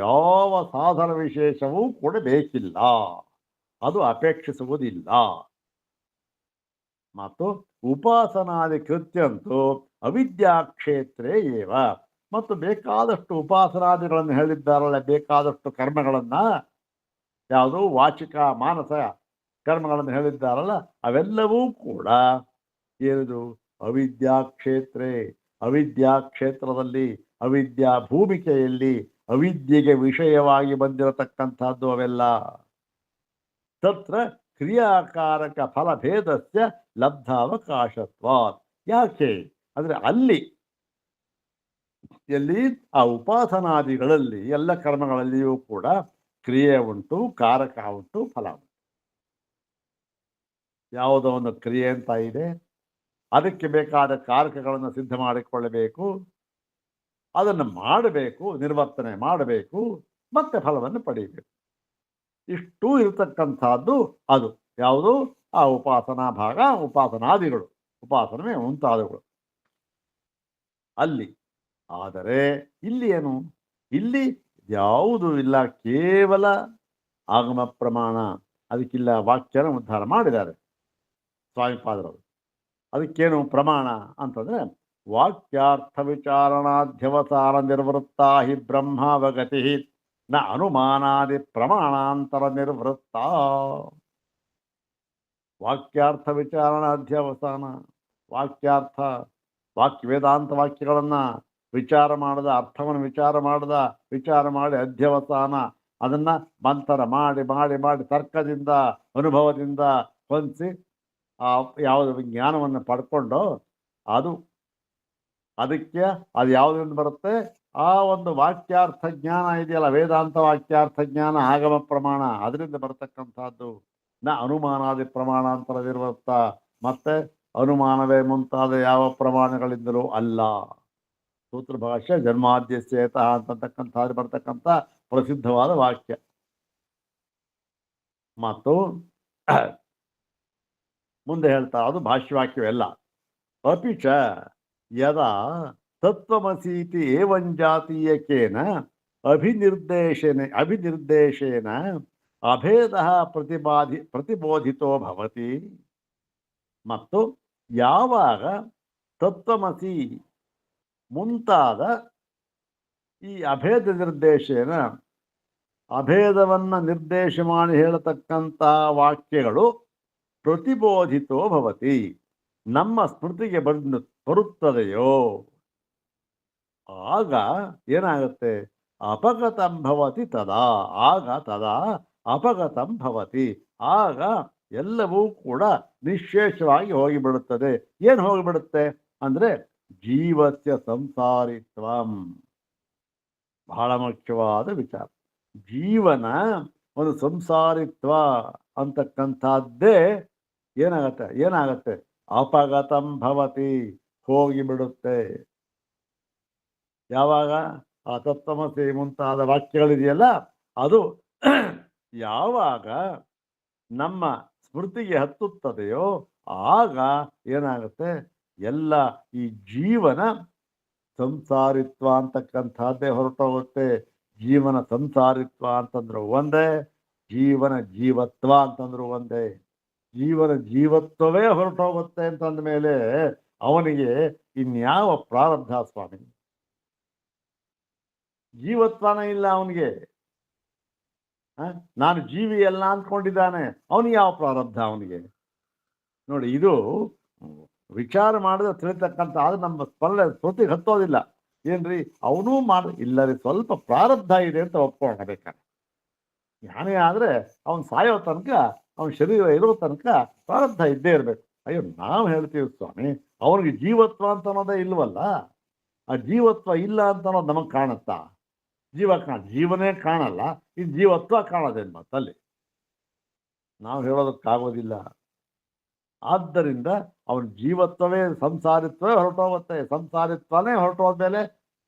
ಯಾವ ಸಾಧನ ವಿಶೇಷವೂ ಕೂಡ ಬೇಕಿಲ್ಲ, ಅದು ಅಪೇಕ್ಷಿಸುವುದಿಲ್ಲ. ಮತ್ತು ಉಪಾಸನಾದಿ ಕೃತ್ಯಂತೂ ಅವಿದ್ಯಾ ಕ್ಷೇತ್ರೇ ಏವ. ಮತ್ತು ಬೇಕಾದಷ್ಟು ಉಪಾಸನಾದಿಗಳನ್ನು ಹೇಳಿದ್ದಾರಲ್ಲ, ಬೇಕಾದಷ್ಟು ಕರ್ಮಗಳನ್ನ, ಯಾವುದು ವಾಚಿಕ ಮಾನಸ ಕರ್ಮಗಳನ್ನು ಹೇಳಿದ್ದಾರಲ್ಲ, ಅವೆಲ್ಲವೂ ಕೂಡ ಏನದು ಅವಿದ್ಯಾ ಕ್ಷೇತ್ರೇ, ಅವಿದ್ಯಾ ಕ್ಷೇತ್ರದಲ್ಲಿ, ಅವಿದ್ಯಾ ಭೂಮಿಕೆಯಲ್ಲಿ ಅವಿದ್ಯೆಗೆ ವಿಷಯವಾಗಿ ಬಂದಿರತಕ್ಕಂಥದ್ದು ಅವೆಲ್ಲ. ತತ್ರ ಕ್ರಿಯಾಕಾರಕ ಫಲಭೇದಸ್ಯ ಲಬ್ಧಾವಕಾಶತ್ವಾತ್. ಯಾಕೆ ಅಂದರೆ ಅಲ್ಲಿ ಎಲ್ಲಿ ಆ ಉಪಾಸನಾದಿಗಳಲ್ಲಿ ಎಲ್ಲ ಕರ್ಮಗಳಲ್ಲಿಯೂ ಕೂಡ ಕ್ರಿಯೆ ಉಂಟು, ಕಾರಕ ಉಂಟು, ಫಲ ಉಂಟು. ಯಾವುದೋ ಒಂದು ಕ್ರಿಯೆ ಅಂತ ಇದೆ, ಅದಕ್ಕೆ ಬೇಕಾದ ಕಾರಕಗಳನ್ನು ಸಿದ್ಧ ಮಾಡಿಕೊಳ್ಳಬೇಕು, ಅದನ್ನು ಮಾಡಬೇಕು, ನಿರ್ವರ್ತನೆ ಮಾಡಬೇಕು, ಮತ್ತೆ ಫಲವನ್ನು ಪಡೆಯಬೇಕು. ಇಷ್ಟೂ ಇರತಕ್ಕಂಥದ್ದು ಅದು ಯಾವುದು, ಆ ಉಪಾಸನಾ ಭಾಗ, ಉಪಾಸನಾದಿಗಳು, ಉಪಾಸನೆ ಮುಂತಾದವುಗಳು ಅಲ್ಲಿ. ಆದರೆ ಇಲ್ಲಿ ಏನು, ಇಲ್ಲಿ ಯಾವುದೂ ಇಲ್ಲ, ಕೇವಲ ಆಗಮ ಪ್ರಮಾಣ. ಅದಕ್ಕಿಲ್ಲ ವಾಕ್ಯನ ಉದ್ಧಾರ ಮಾಡಿದ್ದಾರೆ ಸ್ವಾಮಿಪಾದರವರು. ಅದಕ್ಕೇನು ಪ್ರಮಾಣ ಅಂತಂದರೆ, ವಾಕ್ಯಾರ್ಥ ವಿಚಾರಣಾಧ್ಯವಸಾನ ನಿರ್ವೃತ್ತ ಹಿ ಬ್ರಹ್ಮಾವಗತಿ ನ ಅನುಮಾನಾದಿ ಪ್ರಮಾಣಾಂತರ ನಿರ್ವೃತ್ತ. ವಾಕ್ಯಾರ್ಥ ವಿಚಾರಣಾಧ್ಯವಸಾನ, ವಾಕ್ಯಾರ್ಥ ವೇದಾಂತ ವಾಕ್ಯಗಳನ್ನು ವಿಚಾರ ಮಾಡದ, ಅರ್ಥವನ್ನು ವಿಚಾರ ಮಾಡಿ ಅಧ್ಯವಸಾನ, ಅದನ್ನು ಮಂಥನ ಮಾಡಿ ಮಾಡಿ ಮಾಡಿ ತರ್ಕದಿಂದ ಅನುಭವದಿಂದ ಹೊಂದಿಸಿ ಯಾವುದು ಜ್ಞಾನವನ್ನು ಪಡ್ಕೊಂಡು ಅದಕ್ಕೆ ಅದು ಯಾವುದರಿಂದ ಬರುತ್ತೆ, ಆ ಒಂದು ವಾಕ್ಯಾರ್ಥ ಜ್ಞಾನ ಇದೆಯಲ್ಲ, ವೇದಾಂತ ವಾಕ್ಯಾರ್ಥ ಜ್ಞಾನ ಆಗಮ ಪ್ರಮಾಣ, ಅದರಿಂದ ಬರತಕ್ಕಂಥದ್ದು. ನ ಅನುಮಾನಾದಿ ಪ್ರಮಾಣಾಂತರವಿರುತ್ತ, ಮತ್ತೆ ಅನುಮಾನವೇ ಮುಂತಾದ ಯಾವ ಪ್ರಮಾಣಗಳಿಂದಲೂ ಅಲ್ಲ. ಸೂತ್ರ ಭಾಷೆ ಜನ್ಮಾದ್ಯಸ್ಯೇತ ಅಂತಕ್ಕಂಥದ್ದು ಬರ್ತಕ್ಕಂಥ ಪ್ರಸಿದ್ಧವಾದ ವಾಕ್ಯ. ಮತ್ತು ಮುಂದೆ ಹೇಳ್ತಾ, ಅದು ಭಾಷ್ಯವಾಕ್ಯವೆಲ್ಲ. ಅಪಿಚ ಯದಾ ತತ್ವಮಸೀತಿ ಏವಂಜಾತೀಯಕೇನ ಅಭಿನಿರ್ದೇಶೇನ ಅಭೇದ ಪ್ರತಿಬೋಧಿತೋ ಭವತಿ. ಮತ್ತು ಯಾವಾಗ ತತ್ವಮಸಿ ಮುಂತಾದ ಈ ಅಭೇದ ನಿರ್ದೇಶೇನ, ಅಭೇದವನ್ನು ನಿರ್ದೇಶ ಮಾಡಿ ಹೇಳತಕ್ಕಂಥ ವಾಕ್ಯಗಳು ಪ್ರತಿಬೋಧಿತೋ ಭವತಿ, ನಮ್ಮ ಸ್ಮೃತಿಗೆ ಬರುತ್ತದೆಯೋ, ಆಗ ಏನಾಗುತ್ತೆ, ಅಪಗತಂ ಭವತಿ ತದಾ. ಆಗ ತದಾ ಅಪಗತಂ ಭವತಿ, ಆಗ ಎಲ್ಲವೂ ಕೂಡ ನಿಶ್ಶೇಷವಾಗಿ ಹೋಗಿಬಿಡುತ್ತದೆ. ಏನು ಹೋಗಿಬಿಡುತ್ತೆ ಅಂದರೆ, ಜೀವಸ್ಯ ಸಂಸಾರಿತ್ವಂ. ಬಹಳ ಮುಖ್ಯವಾದ ವಿಚಾರ. ಜೀವನ ಒಂದು ಸಂಸಾರಿತ್ವ ಅಂತಕ್ಕಂಥದ್ದೇ ಏನಾಗತ್ತೆ ಅಪಗತಂ ಭವತಿ, ಹೋಗಿಬಿಡುತ್ತೆ. ಯಾವಾಗ ಆ ತತ್ವಮಸಿ ಮುಂತಾದ ವಾಕ್ಯಗಳಿದೆಯಲ್ಲ, ಅದು ಯಾವಾಗ ನಮ್ಮ ಸ್ಮೃತಿಗೆ ಹತ್ತುತ್ತದೆಯೋ ಆಗ ಏನಾಗುತ್ತೆ, ಎಲ್ಲ ಈ ಜೀವನ ಸಂಸಾರಿತ್ವ ಅಂತಕ್ಕಂಥದ್ದೇ ಹೊರಟೋಗುತ್ತೆ. ಜೀವನ ಸಂಸಾರಿತ್ವ ಅಂತಂದ್ರು ಒಂದೇ, ಜೀವನ ಜೀವತ್ವ ಅಂತಂದ್ರು ಒಂದೇ. ಜೀವನ ಜೀವತ್ವವೇ ಹೊರಟೋಗುತ್ತೆ ಅಂತಂದ ಮೇಲೆ ಅವನಿಗೆ ಇನ್ಯಾವ ಪ್ರಾರಬ್ಧ ಸ್ವಾಮಿ? ಜೀವತ್ವನೇ ಇಲ್ಲ ಅವನಿಗೆ. ನಾನು ಜೀವಿ ಎಲ್ಲ ಅಂದ್ಕೊಂಡಿದ್ದಾನೆ, ಅವನಿಗೆ ಯಾವ ಪ್ರಾರಬ್ಧ ಅವನಿಗೆ? ನೋಡಿ, ಇದು ವಿಚಾರ ಮಾಡಿದ್ರೆ ತಿಳಿತಕ್ಕಂಥ, ಅದು ನಮ್ಮ ಸ್ಮೃತಿಗೆ ಹತ್ತೋದಿಲ್ಲ. ಏನ್ರಿ ಅವನೂ ಇಲ್ಲರಿ, ಸ್ವಲ್ಪ ಪ್ರಾರಬ್ಧ ಇದೆ ಅಂತ ಒಪ್ಕೊಳ್ಳಬೇಕಾರೆ. ಜ್ಞಾನಿ ಆದರೆ ಅವನು ಸಾಯೋ ತನಕ, ಅವನ ಶರೀರ ಇರೋ ತನಕ ಪ್ರಾರಬ್ಧ ಇದ್ದೇ ಇರಬೇಕು. ಅಯ್ಯೋ, ನಾವು ಹೇಳ್ತೀವಿ ಸ್ವಾಮಿ, ಅವನಿಗೆ ಜೀವತ್ವ ಅಂತ ಅನ್ನೋದೇ ಇಲ್ವಲ್ಲ. ಆ ಜೀವತ್ವ ಇಲ್ಲ ಅಂತ ಅನ್ನೋದು ನಮಗೆ ಕಾಣುತ್ತಾ? ಜೀವನೇ ಕಾಣಲ್ಲ, ಈ ಜೀವತ್ವ ಕಾಣೋದೇನು ಮತ್ತಲ್ಲಿ? ನಾವು ಹೇಳೋದಕ್ಕಾಗೋದಿಲ್ಲ. ಆದ್ದರಿಂದ ಅವನ ಜೀವತ್ವವೇ ಸಂಸಾರಿತ್ವವೇ ಹೊರಟೋಗುತ್ತೆ. ಸಂಸಾರಿತ್ವನೇ ಹೊರಟೋದ್ಮೇಲೆ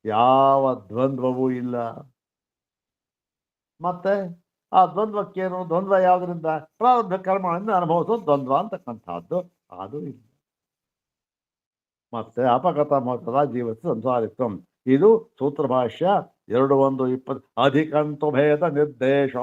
ಯಾವ ದ್ವಂದ್ವವೂ ಇಲ್ಲ. ಮತ್ತೆ ಆ ದ್ವಂದ್ವಕ್ಕೇನು? ದ್ವಂದ್ವ ಯಾವುದರಿಂದ? ಪ್ರಾರಬ್ಧ ಕರ್ಮಗಳಿಂದ ಅನುಭವಿಸೋದು ದ್ವಂದ್ವ ಅಂತಕ್ಕಂಥದ್ದು ಅದು ಇಲ್ಲ. ಮತ್ತೆ ಅಪಗತ ಮೊತ್ತದ ಜೀವತ್ತು ಸಂಸಾರಿತ್ವಂ, ಇದು ಸೂತ್ರ ಭಾಷ್ಯ 2:1:20 ಅಧಿಕಂತು ಭೇದ ನಿರ್ದೇಶ.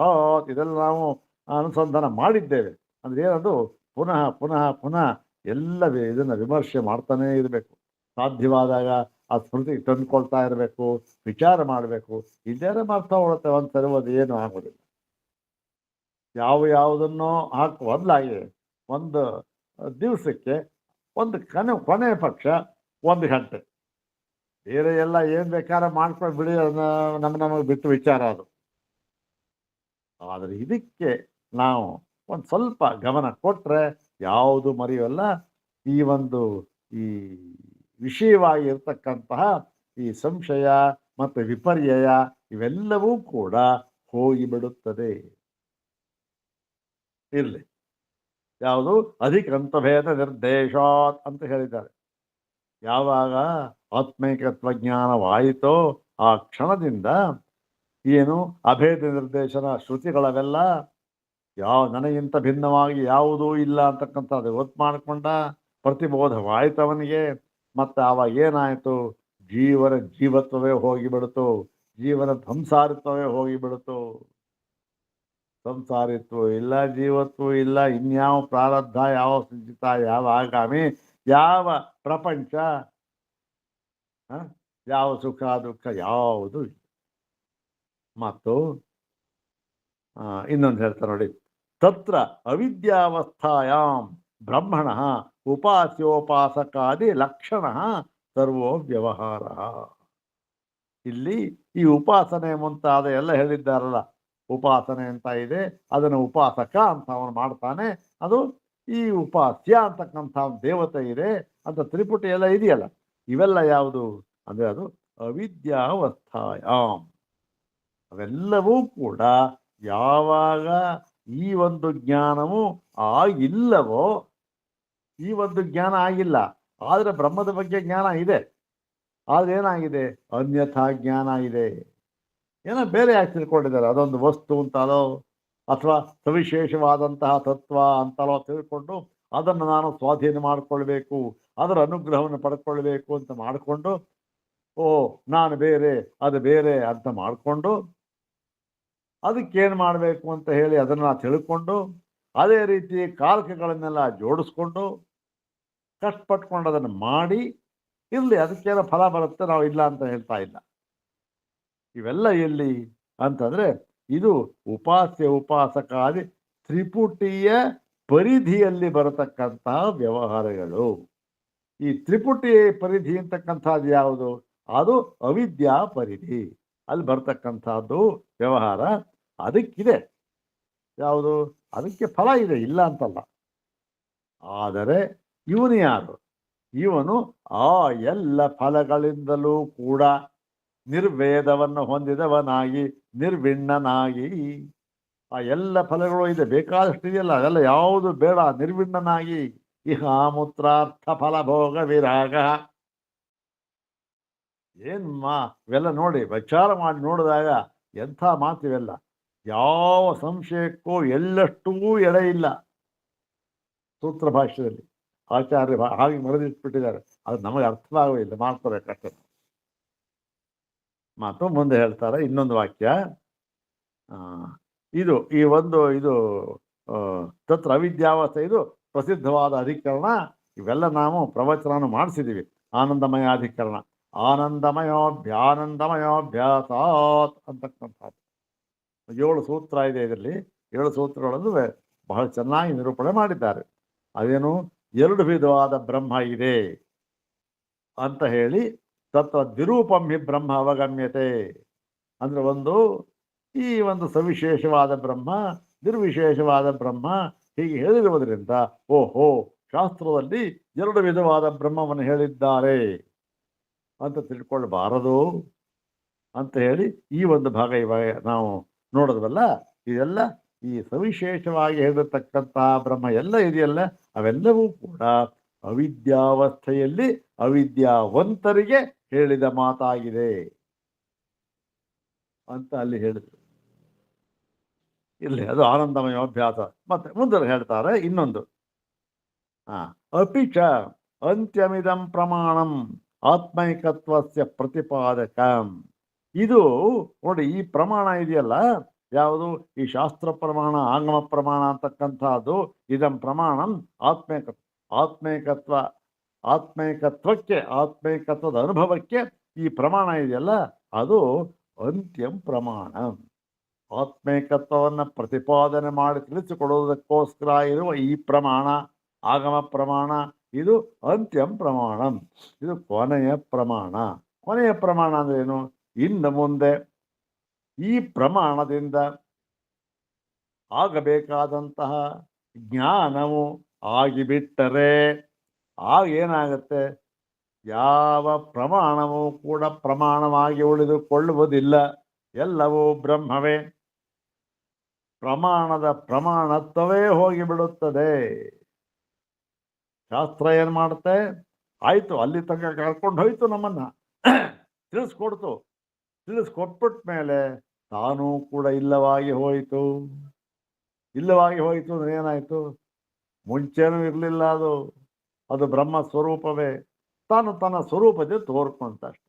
ಇದೆಲ್ಲ ನಾವು ಅನುಸಂಧಾನ ಮಾಡಿದ್ದೇವೆ. ಅಂದ್ರೆ ಏನದು? ಪುನಃ ಪುನಃ ಪುನಃ ಎಲ್ಲ ಇದನ್ನು ವಿಮರ್ಶೆ ಮಾಡ್ತಾನೇ ಇರಬೇಕು. ಸಾಧ್ಯವಾದಾಗ ಆ ಸ್ಮೃತಿಗೆ ತಂದುಕೊಳ್ತಾ ಇರಬೇಕು, ವಿಚಾರ ಮಾಡಬೇಕು. ಇದೇನೇ ಮಾಡ್ತಾ ಹೋಗುತ್ತೆ, ಒಂದು ಸರಿ ಅದು ಏನು ಆಗೋದಿಲ್ಲ. ಯಾವುದನ್ನೋ ಹಾಕುವ ಬದಲಾಗಿ ಒಂದು ದಿವಸಕ್ಕೆ ಒಂದು ಕೊನೆಯ ಪಕ್ಷ 1 ಗಂಟೆ, ಬೇರೆ ಎಲ್ಲ ಏನು ಬೇಕಾದ್ರೆ ಮಾಡ್ಕೊಂಡು ಬಿಡಿ, ನಮಗೆ ಬಿಟ್ಟು ವಿಚಾರ ಅದು. ಆದರೆ ಇದಕ್ಕೆ ನಾವು ಒಂದು ಸ್ವಲ್ಪ ಗಮನ ಕೊಟ್ಟರೆ ಯಾವುದು ಮರೆಯಲ್ಲ. ಈ ವಿಷಯವಾಗಿ ಇರ್ತಕ್ಕಂತಹ ಈ ಸಂಶಯ ಮತ್ತು ವಿಪರ್ಯಯ ಇವೆಲ್ಲವೂ ಕೂಡ ಹೋಗಿಬಿಡುತ್ತದೆ. ಇರಲಿ, ಯಾವುದು? ಅಧಿಕಂತಭೇದ ನಿರ್ದೇಶಾತ್ ಅಂತ ಹೇಳಿದ್ದಾರೆ. ಯಾವಾಗ ಆತ್ಮೈಕತ್ವಜ್ಞಾನವಾಯಿತೋ ಆ ಕ್ಷಣದಿಂದ ಏನು ಅಭೇದ ನಿರ್ದೇಶನ ಶ್ರುತಿಗಳವೆಲ್ಲ ನನಗಿಂತ ಭಿನ್ನವಾಗಿ ಯಾವುದೂ ಇಲ್ಲ ಅಂತಕ್ಕಂಥದ್ದು ಗೊತ್ತು ಮಾಡಿಕೊಂಡ, ಪ್ರತಿಬೋಧವಾಯಿತು ಅವನಿಗೆ. ಮತ್ತು ಆವಾಗ ಏನಾಯಿತು? ಜೀವತ್ವವೇ ಹೋಗಿಬಿಡ್ತು, ಜೀವನ ಸಂಸಾರಿತ್ವವೇ ಹೋಗಿಬಿಡ್ತು. ಸಂಸಾರಿತ್ವ ಇಲ್ಲ, ಜೀವತ್ವ ಇಲ್ಲ, ಇನ್ಯಾವ ಪ್ರಾರಬ್ಧ, ಯಾವ ಸಂಚಿತ, ಯಾವ ಆಗಾಮಿ, ಯಾವ ಪ್ರಪಂಚ, ಯಾವ ಸುಖ ದುಃಖ ಯಾವುದು ಇಲ್ಲ. ಮತ್ತು ಇನ್ನೊಂದು ಹೇಳ್ತಾರೆ ನೋಡಿ, ತತ್ರ ಅವಿದ್ಯಾವಸ್ಥಾಯಾಂ ಬ್ರಹ್ಮಣ ಉಪಾಸ್ಯೋಪಾಸಕಾದಿ ಲಕ್ಷಣ ಸರ್ವೋ ವ್ಯವಹಾರ. ಇಲ್ಲಿ ಈ ಉಪಾಸನೆ ಮುಂತಾದ ಎಲ್ಲ ಹೇಳಿದ್ದಾರಲ್ಲ, ಉಪಾಸನೆ ಅಂತ ಇದೆ, ಅದನ್ನು ಉಪಾಸಕ ಅಂತ ಅವನು ಮಾಡ್ತಾನೆ, ಅದು ಈ ಉಪಾಸ್ಯ ಅಂತಕ್ಕಂಥ ದೇವತೆ ಇದೆ ಅಂತ ತ್ರಿಪುಟಿ ಎಲ್ಲ ಇದೆಯಲ್ಲ, ಇವೆಲ್ಲ ಯಾವುದು ಅಂದರೆ ಅದು ಅವಿದ್ಯಾವಸ್ಥಾಯಾಮ್. ಅವೆಲ್ಲವೂ ಕೂಡ ಯಾವಾಗ ಈ ಒಂದು ಜ್ಞಾನವು ಆಗಿಲ್ಲವೋ, ಈ ಒಂದು ಜ್ಞಾನ ಆಗಿಲ್ಲ, ಆದರೆ ಬ್ರಹ್ಮದ ಬಗ್ಗೆ ಜ್ಞಾನ ಇದೆ, ಆದರೆ ಏನಾಗಿದೆ? ಅನ್ಯಥಾ ಜ್ಞಾನ ಇದೆ. ಏನೋ ಬೇರೆ ಯಾಕೆ ತಿಳ್ಕೊಂಡಿದ್ದಾರೆ, ಅದೊಂದು ವಸ್ತು ಅಂತಲೋ ಅಥವಾ ಸವಿಶೇಷವಾದಂತಹ ತತ್ವ ಅಂತಲೋ ತಿಳ್ಕೊಂಡು ಅದನ್ನು ನಾನು ಸ್ವಾಧೀನ ಮಾಡಿಕೊಳ್ಬೇಕು, ಅದರ ಅನುಗ್ರಹವನ್ನು ಪಡ್ಕೊಳ್ಬೇಕು ಅಂತ ಮಾಡಿಕೊಂಡು, ನಾನು ಬೇರೆ ಅದು ಬೇರೆ ಅಂತ ಮಾಡಿಕೊಂಡು, ಅದಕ್ಕೇನು ಮಾಡಬೇಕು ಅಂತ ಹೇಳಿ ಅದನ್ನು ತಿಳ್ಕೊಂಡು, ಅದೇ ರೀತಿ ಕಾರಕಗಳನ್ನೆಲ್ಲ ಜೋಡಿಸ್ಕೊಂಡು ಕಷ್ಟಪಟ್ಕೊಂಡು ಅದನ್ನು ಮಾಡಿ ಇರಲಿ, ಅದಕ್ಕೇನೋ ಫಲ ಬರುತ್ತೆ, ನಾವು ಇಲ್ಲ ಅಂತ ಹೇಳ್ತಾ ಇಲ್ಲ. ಇವೆಲ್ಲ ಎಲ್ಲಿ ಅಂತಂದರೆ ಇದು ಉಪಾಸ್ಯ ಉಪಾಸಕಾದಿ ತ್ರಿಪುಟಿಯ ಪರಿಧಿಯಲ್ಲಿ ಬರತಕ್ಕಂತಹ ವ್ಯವಹಾರಗಳು. ಈ ತ್ರಿಪುಟಿ ಪರಿಧಿ ಅಂತಕ್ಕಂಥದ್ದು ಯಾವುದು? ಅದು ಅವಿದ್ಯಾ ಪರಿಧಿ, ಅಲ್ಲಿ ಬರ್ತಕ್ಕಂಥದ್ದು ವ್ಯವಹಾರ. ಅದಕ್ಕಿದೆ ಯಾವುದು? ಅದಕ್ಕೆ ಫಲ ಇದೆ, ಇಲ್ಲ ಅಂತಲ್ಲ. ಆದರೆ ಇವನು ಯಾರು? ಇವನು ಆ ಎಲ್ಲ ಫಲಗಳಿಂದಲೂ ಕೂಡ ನಿರ್ವೇದವನ್ನು ಹೊಂದಿದವನಾಗಿ ನಿರ್ವಿಣ್ಣನಾಗಿ, ಆ ಎಲ್ಲ ಫಲಗಳು ಇದೆ, ಬೇಕಾದಷ್ಟು ಇದೆಯಲ್ಲ, ಅದೆಲ್ಲ ಯಾವುದು ಬೇಡ, ನಿರ್ವಿಣ್ಣನಾಗಿ ಇಹ ಮೂತ್ರಾರ್ಥ ಫಲಭೋಗ ವಿರಾಗ. ಇವೆಲ್ಲ ನೋಡಿ, ವಿಚಾರ ಮಾಡಿ ನೋಡಿದಾಗ ಎಂಥ ಮಾತಿವೆಲ್ಲ, ಯಾವ ಸಂಶಯಕ್ಕೂ ಎಳ್ಳಷ್ಟೂ ಎಡೆ ಇಲ್ಲ. ಸೂತ್ರ ಭಾಷ್ಯದಲ್ಲಿ ಆಚಾರ್ಯ ಹಾಗೆ ಮರೆದಿಟ್ಬಿಟ್ಟಿದ್ದಾರೆ, ಅದು ನಮಗೆ ಅರ್ಥವಾಗೋದಿಲ್ಲ, ಮಾಡ್ಕೋಬೇಕಷ್ಟೇ. ಮಾತು ಮುಂದೆ ಹೇಳ್ತಾರೆ, ಇನ್ನೊಂದು ವಾಕ್ಯ, ಇದು ತತ್ರ ಅವಿದ್ಯಾವಸ್ಥೆ, ಇದು ಪ್ರಸಿದ್ಧವಾದ ಅಧಿಕರಣ. ಇವೆಲ್ಲ ನಾವು ಪ್ರವಚನ ಮಾಡಿಸಿದ್ದೀವಿ. ಆನಂದಮಯ ಅಧಿಕರಣ, ಆನಂದಮಯೋಭ್ಯಾಸಾತ್ ಅಂತಕ್ಕಂಥದ್ದು 7 ಸೂತ್ರ ಇದೆ. ಇದರಲ್ಲಿ 7 ಸೂತ್ರಗಳನ್ನು ಬಹಳ ಚೆನ್ನಾಗಿ ನಿರೂಪಣೆ ಮಾಡಿದ್ದಾರೆ. ಅದೇನು? 2 ವಿಧವಾದ ಬ್ರಹ್ಮ ಇದೆ ಅಂತ ಹೇಳಿ, ತತ್ರ ದ್ವಿರೂಪಂ ಹಿ ಬ್ರಹ್ಮ ಅವಗಮ್ಯತೆ. ಅಂದರೆ ಈ ಒಂದು ಸವಿಶೇಷವಾದ ಬ್ರಹ್ಮ, ನಿರ್ವಿಶೇಷವಾದ ಬ್ರಹ್ಮ, ಹೀಗೆ ಹೇಳಿರುವುದರಿಂದ ಓಹೋ, ಶಾಸ್ತ್ರದಲ್ಲಿ 2 ವಿಧವಾದ ಬ್ರಹ್ಮವನ್ನು ಹೇಳಿದ್ದಾರೆ ಅಂತ ತಿಳ್ಕೊಳ್ಬಾರದು ಅಂತ ಹೇಳಿ ಈ ಒಂದು ಭಾಗ ಇವಾಗ ನಾವು ನೋಡೋದವಲ್ಲ, ಇದೆಲ್ಲ ಈ ಸವಿಶೇಷವಾಗಿ ಹೇಳಿರತಕ್ಕಂತಹ ಬ್ರಹ್ಮ ಎಲ್ಲ ಇದೆಯಲ್ಲ, ಅವೆಲ್ಲವೂ ಕೂಡ ಅವಿದ್ಯಾವಸ್ಥೆಯಲ್ಲಿ ಅವಿದ್ಯಾವಂತರಿಗೆ ಹೇಳಿದ ಮಾತಾಗಿದೆ ಅಂತ ಅಲ್ಲಿ ಹೇಳಿದರು. ಇಲ್ಲಿ ಅದು ಆನಂದಮಯ ಅಭ್ಯಾಸ. ಮತ್ತೆ ಮುಂದೆ ಹೇಳ್ತಾರೆ ಇನ್ನೊಂದು, ಅಪಿ ಚ ಅಂತ್ಯಮಿದಂ ಪ್ರಮಾಣಂ ಆತ್ಮೈಕತ್ವಸ್ಯ ಪ್ರತಿಪಾದಕಂ. ಇದು ನೋಡಿ, ಈ ಪ್ರಮಾಣ ಇದೆಯಲ್ಲ, ಯಾವುದು ಈ ಶಾಸ್ತ್ರ ಪ್ರಮಾಣ, ಆಗಮ ಪ್ರಮಾಣ ಅಂತಕ್ಕಂಥದ್ದು, ಇದಂ ಪ್ರಮಾಣಂ ಆತ್ಮೈಕತ್ವ ಆತ್ಮೈಕತ್ವದ ಅನುಭವಕ್ಕೆ ಈ ಪ್ರಮಾಣ ಇದೆಯಲ್ಲ, ಅದು ಅಂತ್ಯಂ ಪ್ರಮಾಣ. ಆತ್ಮೈಕತ್ವವನ್ನು ಪ್ರತಿಪಾದನೆ ಮಾಡಿ ತಿಳಿಸಿಕೊಡುವುದಕ್ಕೋಸ್ಕರ ಇರುವ ಈ ಪ್ರಮಾಣ, ಆಗಮ ಪ್ರಮಾಣ, ಇದು ಅಂತ್ಯಂ ಪ್ರಮಾಣ, ಇದು ಕೊನೆಯ ಪ್ರಮಾಣ. ಕೊನೆಯ ಪ್ರಮಾಣ ಅಂದ್ರೆ ಏನು? ಇನ್ನು ಮುಂದೆ ಈ ಪ್ರಮಾಣದಿಂದ ಆಗಬೇಕಾದಂತಹ ಜ್ಞಾನವು ಆಗಿಬಿಟ್ಟರೆ ಆಗ ಏನಾಗುತ್ತೆ? ಯಾವ ಪ್ರಮಾಣವೂ ಕೂಡ ಪ್ರಮಾಣವಾಗಿ ಉಳಿದುಕೊಳ್ಳುವುದಿಲ್ಲ, ಎಲ್ಲವೂ ಬ್ರಹ್ಮವೇ. ಪ್ರಮಾಣದ ಪ್ರಮಾಣತ್ವವೇ ಹೋಗಿಬಿಡುತ್ತದೆ. ಶಾಸ್ತ್ರ ಏನು ಮಾಡುತ್ತೆ? ಆಯಿತು, ಅಲ್ಲಿ ತನಕ ಕರ್ಕೊಂಡು ಹೋಯ್ತು, ನಮ್ಮನ್ನು ತಿಳಿಸ್ಕೊಡ್ತು. ತಿಳಿಸ್ಕೊಟ್ಬಿಟ್ಟ ಮೇಲೆ ತಾನೂ ಕೂಡ ಇಲ್ಲವಾಗಿ ಹೋಯಿತು. ಇಲ್ಲವಾಗಿ ಹೋಯಿತು ಅಂದ್ರೆ ಏನಾಯಿತು? ಮುಂಚೆನೂ ಇರಲಿಲ್ಲ, ಅದು ಬ್ರಹ್ಮ ಸ್ವರೂಪವೇ. ತಾನು ತನ್ನ ಸ್ವರೂಪದೇ ತೋರ್ಕೊಂತ ಅಷ್ಟೆ,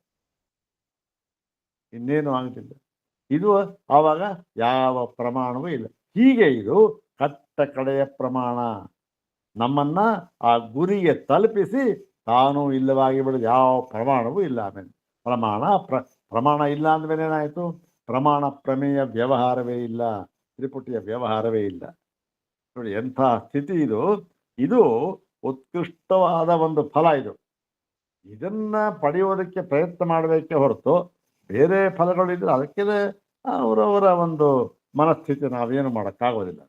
ಇನ್ನೇನು ಆಗಲಿಲ್ಲ. ಇದು ಆವಾಗ ಯಾವ ಪ್ರಮಾಣವೂ ಇಲ್ಲ. ಹೀಗೆ ಇದು ಕಟ್ಟ ಕಡೆಯ ಪ್ರಮಾಣ, ನಮ್ಮನ್ನ ಆ ಗುರಿಗೆ ತಲುಪಿಸಿ ತಾನು ಇಲ್ಲವಾಗಿ ಬಿಡೋದು. ಯಾವ ಪ್ರಮಾಣವೂ ಇಲ್ಲ. ಆಮೇಲೆ ಪ್ರಮಾಣ ಇಲ್ಲ ಅಂದಮೇಲೆ ಏನಾಯಿತು? ಪ್ರಮಾಣ ಪ್ರಮೇಯ ವ್ಯವಹಾರವೇ ಇಲ್ಲ, ತ್ರಿಪುಟಿಯ ವ್ಯವಹಾರವೇ ಇಲ್ಲ. ನೋಡಿ ಎಂಥ ಸ್ಥಿತಿ ಇದು. ಇದು ಉತ್ಕೃಷ್ಟವಾದ ಒಂದು ಫಲ. ಇದನ್ನ ಪಡೆಯೋದಕ್ಕೆ ಪ್ರಯತ್ನ ಮಾಡಬೇಕೆ ಹೊರತು ಬೇರೆ ಫಲಗಳಿದ್ರೆ ಅದಕ್ಕೆ ಅವರವರ ಒಂದು ಮನಸ್ಥಿತಿ ನಾವೇನು ಮಾಡೋಕ್ಕಾಗೋದಿಲ್ಲ.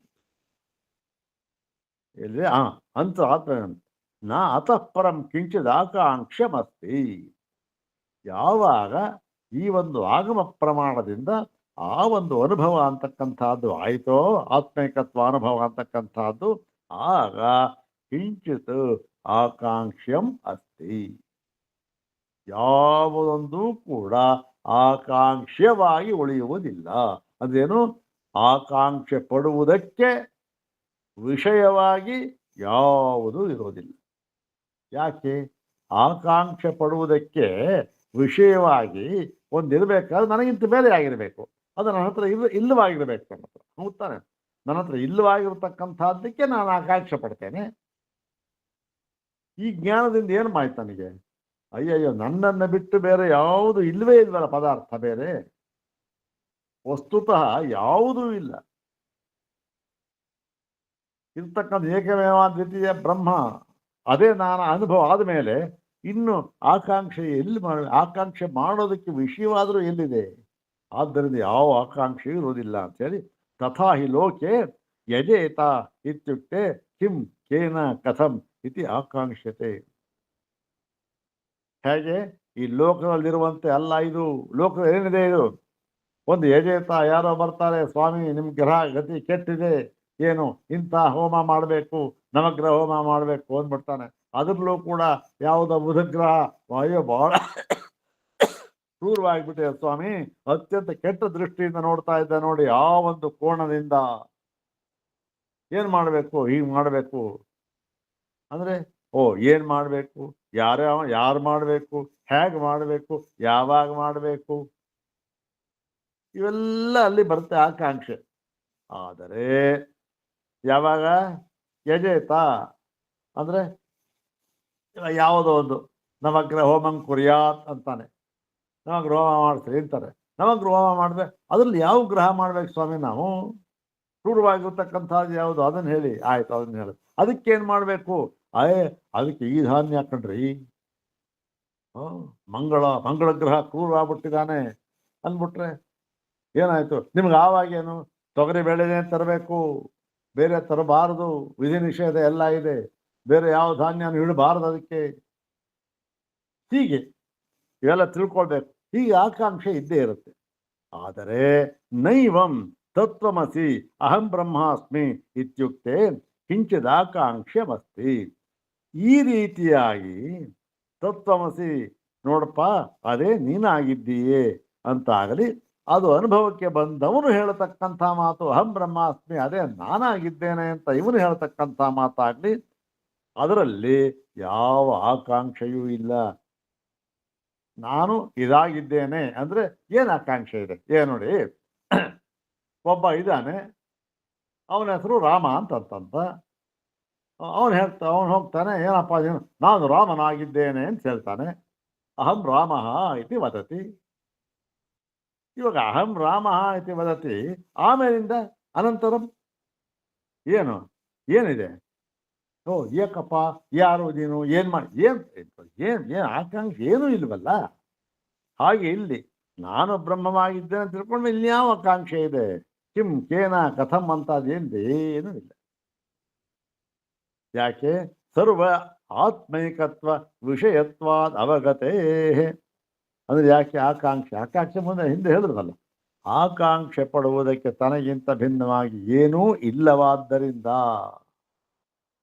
ಇಲ್ಲಿ ಅಂತ ನಾ ಅತಃ ಪರಂ ಕಿಂಚಿದ್ ಆಕಾಂಕ್ಷಮಸ್ತಿ. ಯಾವಾಗ ಈ ಒಂದು ಆಗಮ ಪ್ರಮಾಣದಿಂದ ಆ ಒಂದು ಅನುಭವ ಅಂತಕ್ಕಂಥದ್ದು ಆಯಿತೋ, ಆತ್ಮೈಕತ್ವ ಅನುಭವ ಅಂತಕ್ಕಂಥದ್ದು, ಆಗ ಕಿಂಚಿತ್ ಆಕಾಂಕ್ಷಂ ಅಸ್ತಿ. ಯಾವುದೊಂದು ಕೂಡ ಆಕಾಂಕ್ಷವಾಗಿ ಉಳಿಯುವುದಿಲ್ಲ. ಅದೇನು? ಆಕಾಂಕ್ಷೆ ಪಡುವುದಕ್ಕೆ ವಿಷಯವಾಗಿ ಯಾವುದೂ ಇರೋದಿಲ್ಲ. ಯಾಕೆ? ಆಕಾಂಕ್ಷೆ ಪಡುವುದಕ್ಕೆ ವಿಷಯವಾಗಿ ಒಂದಿರಬೇಕಾದ್ರೆ ನನಗಿಂತ ಬೇರೆ ಆಗಿರಬೇಕು. ಅದು ನನ್ನ ಹತ್ರ ಇಲ್ಲವಾಗಿರ್ಬೇಕು. ನನ್ನ ಹತ್ರ ಹೌದಾನೆ, ನನ್ನ ಹತ್ರ ಇಲ್ಲವಾಗಿರ್ತಕ್ಕಂಥದ್ದಕ್ಕೆ ನಾನು ಆಕಾಂಕ್ಷೆ ಪಡ್ತೇನೆ. ಈ ಜ್ಞಾನದಿಂದ ಏನು ಮಾಹಿತಿ ನನಗೆ? ಅಯ್ಯಯ್ಯೋ, ನನ್ನನ್ನು ಬಿಟ್ಟು ಬೇರೆ ಯಾವುದು ಇಲ್ಲವೇ ಇಲ್ವಲ್ಲ, ಪದಾರ್ಥ ಬೇರೆ ವಸ್ತುತಃ ಯಾವುದೂ ಇಲ್ಲ. ಇರ್ತಕ್ಕಂಥ ಏಕಮೇವ ದ್ವಿತೀಯ ಬ್ರಹ್ಮ, ಅದೇ ನಾನು ಅನುಭವ ಆದಮೇಲೆ ಇನ್ನು ಆಕಾಂಕ್ಷೆ ಎಲ್ಲಿ ಆಕಾಂಕ್ಷೆ ಮಾಡೋದಕ್ಕೆ ವಿಷಯವಾದರೂ ಎಲ್ಲಿದೆ? ಆದ್ದರಿಂದ ಯಾವ ಆಕಾಂಕ್ಷೆ ಇರುವುದಿಲ್ಲ ಅಂತೇಳಿ, ತಥಾ ಹಿ ಲೋಕೆ ಯಜೇತ ಇತ್ಯುಕ್ತೆ ಕಿಂ ಕೇನ ಕಥಂ ಇತಿ ಆಕಾಂಕ್ಷತೆ. ಹೇಗೆ ಈ ಲೋಕದಲ್ಲಿರುವಂತೆ ಅಲ್ಲ ಇದು. ಲೋಕದ ಏನಿದೆ ಇದು? ಒಂದು ಯಜೇತ, ಯಾರೋ ಬರ್ತಾರೆ, ಸ್ವಾಮಿ ನಿಮ್ಮ ಗ್ರಹ ಗತಿ ಕೆಟ್ಟಿದೆ, ಏನು ಇಂಥ ಹೋಮ ಮಾಡಬೇಕು, ನವಗ್ರಹ ಹೋಮ ಮಾಡಬೇಕು ಅಂದ್ಬಿಡ್ತಾನೆ. ಅದರಲ್ಲೂ ಕೂಡ ಯಾವುದೋ ಬುಧಗ್ರಹ, ಅಯ್ಯೋ ಬಹಳ ಕ್ರೂರವಾಗಿಬಿಟ್ಟಿದೆ ಸ್ವಾಮಿ, ಅತ್ಯಂತ ಕೆಟ್ಟ ದೃಷ್ಟಿಯಿಂದ ನೋಡ್ತಾ ಇದ್ದ ನೋಡಿ, ಆ ಒಂದು ಕೋಣದಿಂದ ಏನು ಮಾಡಬೇಕು? ಹೀಗೆ ಮಾಡಬೇಕು ಅಂದರೆ, ಏನು ಮಾಡಬೇಕು, ಯಾರು ಮಾಡಬೇಕು, ಹೇಗೆ ಮಾಡಬೇಕು, ಯಾವಾಗ ಮಾಡಬೇಕು, ಇವೆಲ್ಲ ಅಲ್ಲಿ ಬರುತ್ತೆ ಆಕಾಂಕ್ಷೆ. ಆದರೆ ಯಾವಾಗ ಯಜೇತ ಅಂದರೆ ಯಾವುದೋ ಒಂದು ನವಗ್ರಹ ಹೋಮಂ ಕುರ್ಯಾತ್ ಅಂತಾನೆ, ನವಗ್ರಹ ಹೋಮ ಮಾಡ್ತೀರಿ ಅಂತಾರೆ. ನವಗ್ರಹ ಹೋಮ ಮಾಡಿದ್ರೆ ಅದ್ರಲ್ಲಿ ಯಾವ ಗ್ರಹ ಮಾಡ್ಬೇಕು ಸ್ವಾಮಿ? ನಾವು ಕ್ರೂರವಾಗಿರ್ತಕ್ಕಂಥದ್ದು ಯಾವುದು? ಅದನ್ನು ಹೇಳಿ. ಆಯ್ತು, ಅದನ್ನು ಹೇಳಿ. ಅದಕ್ಕೇನು ಮಾಡಬೇಕು? ಅದಕ್ಕೆ ಈ ಧಾನ್ಯ ಹಾಕೊಂಡ್ರಿ, ಮಂಗಳ ಗ್ರಹ ಕ್ರೂರವಾಗ್ಬಿಟ್ಟಿದ್ದಾನೆ ಅಂದ್ಬಿಟ್ರೆ ಏನಾಯ್ತು? ನಿಮ್ಗೆ ಆವಾಗೇನು? ತೊಗರಿ ಬೇಳೆನೇ ತರಬೇಕು, ಬೇರೆ ತರಬಾರದು, ವಿಧಿ ನಿಷೇಧ ಎಲ್ಲ ಇದೆ, ಬೇರೆ ಯಾವ ಧಾನ್ಯನೂ ಇಡಬಾರದು ಅದಕ್ಕೆ. ಹೀಗೆ ಇವೆಲ್ಲ ತಿಳ್ಕೊಳ್ಬೇಕು. ಹೀಗೆ ಆಕಾಂಕ್ಷೆ ಇದ್ದೇ ಇರುತ್ತೆ. ಆದರೆ ನೈವಂ ತತ್ವಮಸಿ ಅಹಂ ಬ್ರಹ್ಮಾಸ್ಮಿ ಇತ್ಯುಕ್ತೆ ಕಿಂಚಿದ ಆಕಾಂಕ್ಷಮಸ್ತಿ. ಈ ರೀತಿಯಾಗಿ ತತ್ವಮಸಿ, ನೋಡಪ್ಪ ಅದೇ ನೀನಾಗಿದ್ದೀಯೇ ಅಂತಾಗಲಿ, ಅದು ಅನುಭವಕ್ಕೆ ಬಂದವನು ಹೇಳತಕ್ಕಂಥ ಮಾತು ಅಹಂ ಬ್ರಹ್ಮಾಸ್ಮಿ, ಅದೇ ನಾನಾಗಿದ್ದೇನೆ ಅಂತ ಇವನು ಹೇಳ್ತಕ್ಕಂಥ ಮಾತಾಗ್ಲಿ, ಅದರಲ್ಲಿ ಯಾವ ಆಕಾಂಕ್ಷೆಯೂ ಇಲ್ಲ. ನಾನು ಇದಾಗಿದ್ದೇನೆ ಅಂದ್ರೆ ಏನು ಆಕಾಂಕ್ಷೆ ಇದೆ? ನೋಡಿ, ಒಬ್ಬ ಇದ್ದಾನೆ, ಅವನ ಹೆಸರು ರಾಮ ಅಂತಂತ. ಅವನು ಹೋಗ್ತಾನೆ, ಏನಪ್ಪ ನಾನು ರಾಮನಾಗಿದ್ದೇನೆ ಅಂತ ಹೇಳ್ತಾನೆ. ಅಹಂ ರಾಮ ಇತಿ ವದತಿ. ಇವಾಗ ಅಹಂ ರಾಮ ಇತಿ ವದತಿ, ಆಮೇಲಿಂದ ಅನಂತರಂ ಏನಿದೆ? ಓ ಏಕಪ್ಪ, ಯಾರು ನೀನು, ಏನು ಆಕಾಂಕ್ಷೆ ಏನೂ ಇಲ್ವಲ್ಲ. ಹಾಗೆ ಇಲ್ಲಿ ನಾನು ಬ್ರಹ್ಮವಾಗಿದ್ದೇನೆ ಅಂತ ತಿಳ್ಕೊಂಡು ಇಲ್ಲಿ ಯಾವ ಆಕಾಂಕ್ಷೆ ಇದೆ? ಕಿಂ ಕೇನ ಕಥಂ ಅಂತದೇನು ಇಲ್ಲ. ಯಾಕೆ? ಸರ್ವ ಆತ್ಮೈಕತ್ವ ವಿಷಯತ್ವಾದ್ ಅವಗತೇ. ಅಂದ್ರೆ ಯಾಕೆ ಆಕಾಂಕ್ಷೆ ಮುಂದೆ ಹಿಂದೆ ಹೇಳಿದ್ರಲ್ಲ, ಆಕಾಂಕ್ಷೆ ಪಡುವುದಕ್ಕೆ ತನಗಿಂತ ಭಿನ್ನವಾಗಿ ಏನೂ ಇಲ್ಲವಾದ್ದರಿಂದ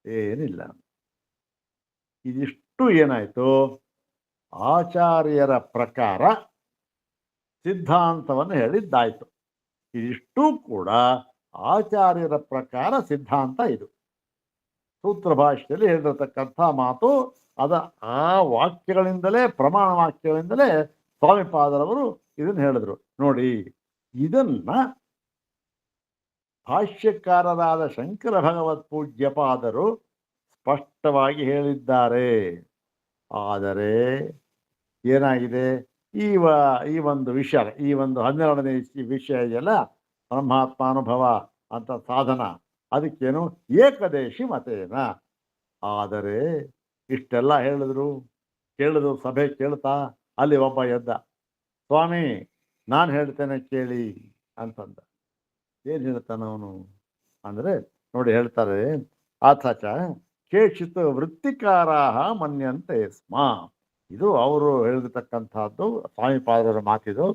ಏನಿಲ್ಲ. ಇದಿಷ್ಟು ಏನಾಯ್ತು? ಆಚಾರ್ಯರ ಪ್ರಕಾರ ಸಿದ್ಧಾಂತವನ್ನು ಹೇಳಿದ್ದಾಯ್ತು. ಇದಿಷ್ಟು ಕೂಡ ಆಚಾರ್ಯರ ಪ್ರಕಾರ ಸಿದ್ಧಾಂತ. ಇದು ಸೂತ್ರ ಭಾಷೆಯಲ್ಲಿ ಹೇಳಿರತಕ್ಕಂಥ ಮಾತು. ಆ ವಾಕ್ಯಗಳಿಂದಲೇ, ಪ್ರಮಾಣ ವಾಕ್ಯಗಳಿಂದಲೇ ಸ್ವಾಮಿಪಾದರವರು ಇದನ್ನು ಹೇಳಿದ್ರು. ನೋಡಿ, ಇದನ್ನ ಭಾಷ್ಯಕಾರರಾದ ಶಂಕರ ಭಗವತ್ ಪೂಜ್ಯಪಾದರು ಸ್ಪಷ್ಟವಾಗಿ ಹೇಳಿದ್ದಾರೆ. ಆದರೆ ಏನಾಗಿದೆ, ಈ ಒಂದು ವಿಷಯ, ಈ ಒಂದು 12ನೇ ವಿಷಯ ಇದೆಯಲ್ಲ, ಬ್ರಹ್ಮಾತ್ಮಾನುಭವ ಅಂತ ಸಾಧನ, ಅದಕ್ಕೇನು ಏಕದೇಶಿ ಮತೇನ. ಆದರೆ ಇಷ್ಟೆಲ್ಲ ಕೇಳಿದ್ರು ಸಭೆ ಕೇಳ್ತಾ, ಅಲ್ಲಿ ಒಬ್ಬ ಎದ್ದ, ಸ್ವಾಮಿ ನಾನು ಹೇಳ್ತೇನೆ ಕೇಳಿ ಅಂತಂದ. ಏನು ಹೇಳ್ತಾನವನು ಅಂದರೆ ನೋಡಿ, ಹೇಳ್ತಾರೆ, ಅಥಚ ಕೇಚಿತ್ ವೃತ್ತಿಕಾರಾಹ ಮನ್ಯಂತೆ ಸ್ಮ. ಇದು ಅವರು ಹೇಳಿರ್ತಕ್ಕಂಥದ್ದು, ಸ್ವಾಮಿಪಾದರ ಮಾತಿದು.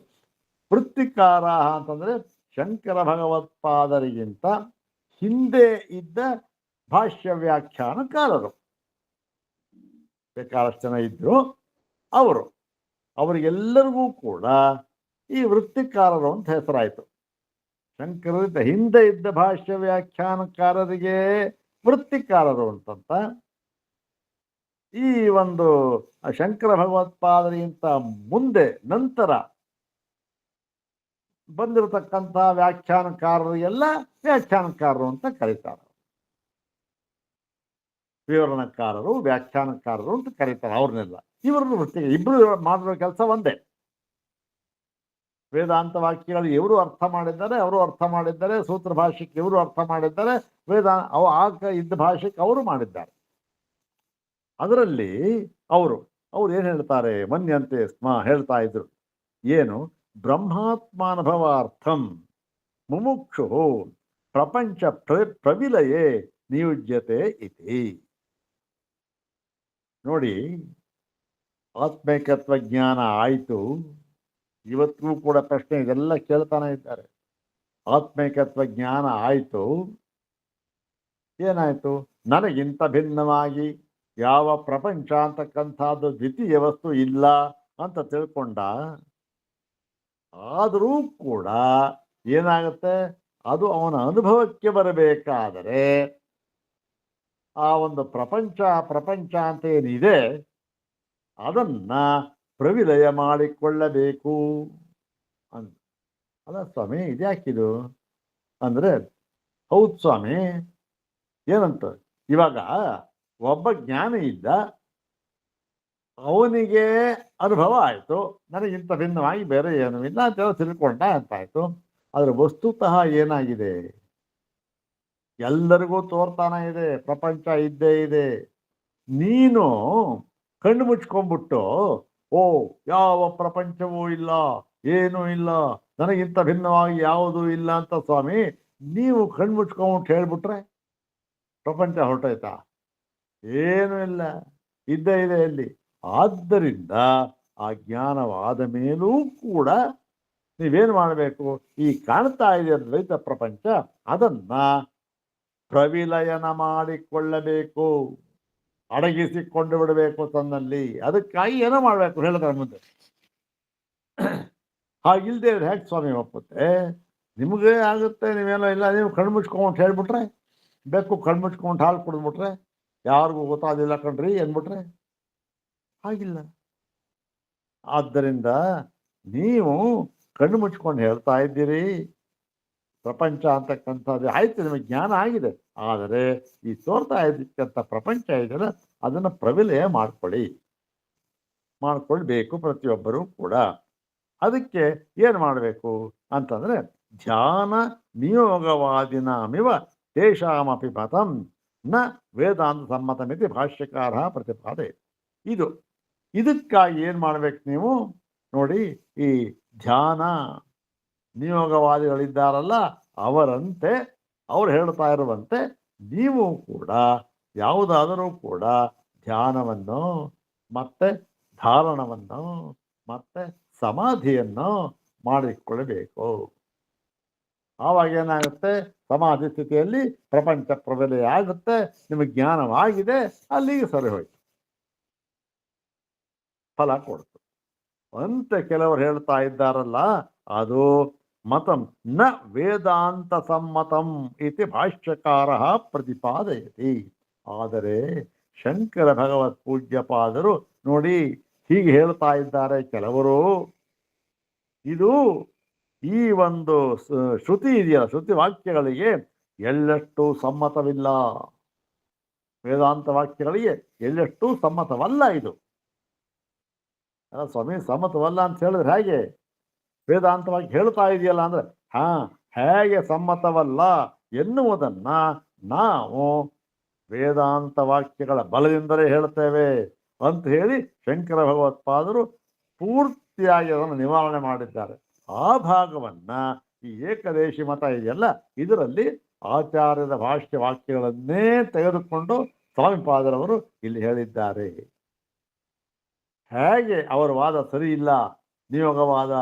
ವೃತ್ತಿಕಾರಾಹ ಅಂತಂದ್ರೆ ಶಂಕರ ಭಗವತ್ಪಾದರಿಗಿಂತ ಹಿಂದೆ ಇದ್ದ ಭಾಷ್ಯ ವ್ಯಾಖ್ಯಾನಕಾರರು ಬೇಕಾದಷ್ಟು ಜನ ಇದ್ರು. ಅವರಿಗೆಲ್ಲರಿಗೂ ಕೂಡ ಈ ವೃತ್ತಿಕಾರರು ಅಂತ ಹೆಸರಾಯಿತು. ಶಂಕರರಿಂದ ಹಿಂದೆ ಇದ್ದ ಭಾಷ್ಯ ವ್ಯಾಖ್ಯಾನಕಾರರಿಗೆ ವೃತ್ತಿಕಾರರು ಅಂತಂತ. ಈ ಒಂದು ಶಂಕರ ಭಗವತ್ಪಾದರಿಗಿಂತ ಮುಂದೆ ನಂತರ ಬಂದಿರತಕ್ಕಂಥ ವ್ಯಾಖ್ಯಾನಕಾರರಿಗೆಲ್ಲ ವ್ಯಾಖ್ಯಾನಕಾರರು ಅಂತ ಕರೀತಾರೆ. ವಿವರಣಕಾರರು, ವ್ಯಾಖ್ಯಾನಕಾರರು ಅಂತ ಕರೀತಾರೆ ಅವ್ರನ್ನೆಲ್ಲ. ಇವ್ರನ್ನ ವೃತ್ತಿ, ಇಬ್ರು ಮಾಡಿರೋ ಕೆಲಸ ಒಂದೇ. ವೇದಾಂತ ವಾಕ್ಯಗಳು ಇವರು ಅರ್ಥ ಮಾಡಿದ್ದಾರೆ, ಅವರು ಅರ್ಥ ಮಾಡಿದ್ದಾರೆ. ಸೂತ್ರ ಭಾಷೆಗೆ ಇವರು ಅರ್ಥ ಮಾಡಿದ್ದಾರೆ, ಇದ್ದ ಭಾಷೆಗೆ ಅವರು ಮಾಡಿದ್ದಾರೆ. ಅದರಲ್ಲಿ ಅವರು ಏನು ಹೇಳ್ತಾರೆ? ಮನ್ಯಂತೆ ಸ್ಮ ಹೇಳ್ತಾ ಇದ್ರು. ಏನು? ಬ್ರಹ್ಮಾತ್ಮಾನುಭವಾರ್ಥಂ ಮುಮುಕ್ಷು ಪ್ರಪಂಚ ಪ್ರವಿಲಯೇ ನಿಯುಜ್ಯತೆ ಇತಿ. ನೋಡಿ, ಆತ್ಮೈಕತ್ವ ಜ್ಞಾನ ಆಯಿತು. ಇವತ್ತಿಗೂ ಕೂಡ ಪ್ರಶ್ನೆ ಇದೆಲ್ಲ ಕೇಳ್ತಾನೆ ಇದ್ದಾರೆ. ಆತ್ಮೈಕತ್ವ ಜ್ಞಾನ ಆಯಿತು, ಏನಾಯಿತು? ನನಗಿಂತ ಭಿನ್ನವಾಗಿ ಯಾವ ಪ್ರಪಂಚ ಅಂತಕ್ಕಂಥದ್ದು ದ್ವಿತೀಯ ವಸ್ತು ಇಲ್ಲ ಅಂತ ತಿಳ್ಕೊಂಡ. ಆದರೂ ಕೂಡ ಏನಾಗುತ್ತೆ? ಅದು ಅವನ ಅನುಭವಕ್ಕೆ ಬರಬೇಕಾದರೆ ಆ ಒಂದು ಪ್ರಪಂಚ ಅಂತ ಏನಿದೆ ಅದನ್ನ ಪ್ರವಿಲಯ ಮಾಡಿಕೊಳ್ಳಬೇಕು ಅಂತ. ಅಲ್ಲ ಸ್ವಾಮಿ, ಇದ್ಯಾಕಿದು ಅಂದ್ರೆ, ಹೌದು ಸ್ವಾಮಿ, ಏನಂತ, ಇವಾಗ ಒಬ್ಬ ಜ್ಞಾನಿ ಇದ್ದ, ಅವನಿಗೆ ಅನುಭವ ಆಯಿತು, ನನಗಿಂತ ಭಿನ್ನವಾಗಿ ಬೇರೆ ಏನೂ ಇಲ್ಲ ಅಂತ ತಿಳ್ಕೊಂಡ ಅಂತಾಯ್ತು. ಆದರೆ ವಸ್ತುತಃ ಏನಾಗಿದೆ? ಎಲ್ಲರಿಗೂ ತೋರ್ತಾನೆ ಇದೆ, ಪ್ರಪಂಚ ಇದ್ದೇ ಇದೆ. ನೀನು ಕಣ್ಣು ಮುಚ್ಕೊಂಡ್ಬಿಟ್ಟು, ಓ ಯಾವ ಪ್ರಪಂಚವೂ ಇಲ್ಲ, ಏನೂ ಇಲ್ಲ, ನನಗಿಂತ ಭಿನ್ನವಾಗಿ ಯಾವುದೂ ಇಲ್ಲ ಅಂತ ಸ್ವಾಮಿ ನೀವು ಕಣ್ಣು ಮುಚ್ಕೊಂಡ್ಬಿಟ್ಟು ಹೇಳ್ಬಿಟ್ರೆ ಪ್ರಪಂಚ ಹೊರಟೋಯ್ತಾ? ಏನೂ ಇಲ್ಲ, ಇದ್ದೇ ಇದೆ ಅಲ್ಲಿ. ಆದ್ದರಿಂದ ಆ ಜ್ಞಾನವಾದ ಮೇಲೂ ಕೂಡ ನೀವೇನು ಮಾಡಬೇಕು? ಈ ಕಾಣ್ತಾ ಇದೆ ದ್ವೈತ ಪ್ರಪಂಚ, ಅದನ್ನ ಪ್ರವಿಲಯನ ಮಾಡಿಕೊಳ್ಳಬೇಕು, ಅಡಗಿಸಿಕೊಂಡು ಬಿಡಬೇಕು ತನ್ನಲ್ಲಿ. ಅದಕ್ಕಾಗಿ ಏನೋ ಮಾಡಬೇಕು ಹೇಳಿದ್ರೆ ಮುಂದೆ. ಹಾಗಿಲ್ದೇ ಇದ್ರೆ ಹೇಗೆ ಸ್ವಾಮಿ ಒಪ್ಪುತ್ತೆ? ನಿಮಗೆ ಆಗುತ್ತೆ, ನೀವೇನೋ ಇಲ್ಲ, ನೀವು ಕಣ್ಣು ಮುಚ್ಕೊಂಡು ಹೇಳ್ಬಿಟ್ರೆ, ಬೇಕು ಕಣ್ಣು ಮುಚ್ಕೊಂಡು ಹಾಲು ಕುಡಿದ್ಬಿಟ್ರೆ ಯಾರಿಗೂ ಗೊತ್ತಾದಿಲ್ಲ ಕಣ್ರಿ ಅಂದ್ಬಿಟ್ರೆ ಹಾಗಿಲ್ಲ. ಆದ್ದರಿಂದ ನೀವು ಕಣ್ಣು ಮುಚ್ಕೊಂಡು ಹೇಳ್ತಾ ಇದ್ದೀರಿ ಪ್ರಪಂಚ ಅಂತಕ್ಕಂಥದ್ದು ಆಯ್ತು, ನಿಮಗೆ ಜ್ಞಾನ ಆಗಿದೆ. ಆದರೆ ಈ ತೋರ್ತಾ ಇದ್ದಕ್ಕಂಥ ಪ್ರಪಂಚ ಇದೆಯಲ್ಲ, ಅದನ್ನು ಪ್ರವಿಲಯ ಮಾಡ್ಕೊಳ್ಬೇಕು ಪ್ರತಿಯೊಬ್ಬರೂ ಕೂಡ. ಅದಕ್ಕೆ ಏನು ಮಾಡಬೇಕು ಅಂತಂದರೆ, ಧ್ಯಾನ ನಿಯೋಗವಾದಿನಾಮಿವ ತೇಷಾಮಪಿ ಮತಂ ನ ವೇದಾಂತ ಸಮ್ಮತಮಿತಿ ಭಾಷ್ಯಕಾರ ಪ್ರತಿಪಾದೆ. ಇದಕ್ಕಾಗಿ ಏನು ಮಾಡಬೇಕು ನೀವು ನೋಡಿ, ಈ ಧ್ಯಾನ ನಿಯೋಗವಾದಿಗಳಿದ್ದಾರಲ್ಲ ಅವರಂತೆ, ಅವ್ರು ಹೇಳ್ತಾ ಇರುವಂತೆ ನೀವು ಕೂಡ ಯಾವುದಾದರೂ ಕೂಡ ಧ್ಯಾನವನ್ನು ಮತ್ತೆ ಧಾರಣವನ್ನು ಮತ್ತೆ ಸಮಾಧಿಯನ್ನು ಮಾಡಿಕೊಳ್ಳಬೇಕು. ಆವಾಗ ಏನಾಗುತ್ತೆ, ಸಮಾಧಿ ಸ್ಥಿತಿಯಲ್ಲಿ ಪ್ರಪಂಚ ಪ್ರಬಲೆಯ ಆಗುತ್ತೆ, ನಿಮಗೆ ಜ್ಞಾನವಾಗಿದೆ, ಅಲ್ಲಿಗೆ ಸರಿ ಹೋಯ್ತು, ಫಲ ಕೊಡ್ತು ಅಂತ ಕೆಲವರು ಹೇಳ್ತಾ ಇದ್ದಾರಲ್ಲ, ಅದು ಮತಂ ನ ವೇದಾಂತ ಸಮ್ಮತಂ ಇತಿ ಭಾಷ್ಯಕಾರ ಪ್ರತಿಪಾದಯತಿ. ಆದರೆ ಶಂಕರ ಭಗವತ್ ಪೂಜ್ಯಪಾದರು ನೋಡಿ ಹೀಗೆ ಹೇಳ್ತಾ ಇದ್ದಾರೆ ಕೆಲವರು, ಇದು ಈ ಒಂದು ಶ್ರುತಿ ಇದೆಯಲ್ಲ, ಶ್ರುತಿ ವಾಕ್ಯಗಳಿಗೆ ಎಳ್ಳಷ್ಟು ಸಮ್ಮತವಿಲ್ಲ, ವೇದಾಂತ ವಾಕ್ಯಗಳಿಗೆ ಎಳ್ಳಷ್ಟು ಸಮ್ಮತವಲ್ಲ. ಇದು ಸ್ವಾಮಿ ಸಮ್ಮತವಲ್ಲ ಅಂತ ಹೇಳಿದ್ರೆ ಹೇಗೆ? ವೇದಾಂತವಾಗಿ ಹೇಳ್ತಾ ಇದೆಯಲ್ಲ ಅಂದರೆ ಹೇಗೆ ಸಮ್ಮತವಲ್ಲ ಎನ್ನುವುದನ್ನ ನಾವು ವೇದಾಂತ ವಾಕ್ಯಗಳ ಬಲದಿಂದಲೇ ಹೇಳ್ತೇವೆ ಅಂತ ಹೇಳಿ ಶಂಕರ ಭಗವತ್ಪಾದರು ಪೂರ್ತಿಯಾಗಿ ಅದನ್ನು ನಿವಾರಣೆ ಮಾಡಿದ್ದಾರೆ. ಆ ಭಾಗವನ್ನ ಈ ಏಕದೇಶಿ ಮತ ಇದೆಯಲ್ಲ, ಇದರಲ್ಲಿ ಆಚಾರ್ಯದ ಭಾಷ್ಯ ವಾಕ್ಯಗಳನ್ನೇ ತೆಗೆದುಕೊಂಡು ಸ್ವಾಮಿಪಾದರವರು ಇಲ್ಲಿ ಹೇಳಿದ್ದಾರೆ. ಹೇಗೆ ಅವರ ವಾದ ಸರಿ ಇಲ್ಲ, ನಿಯೋಗವಾದ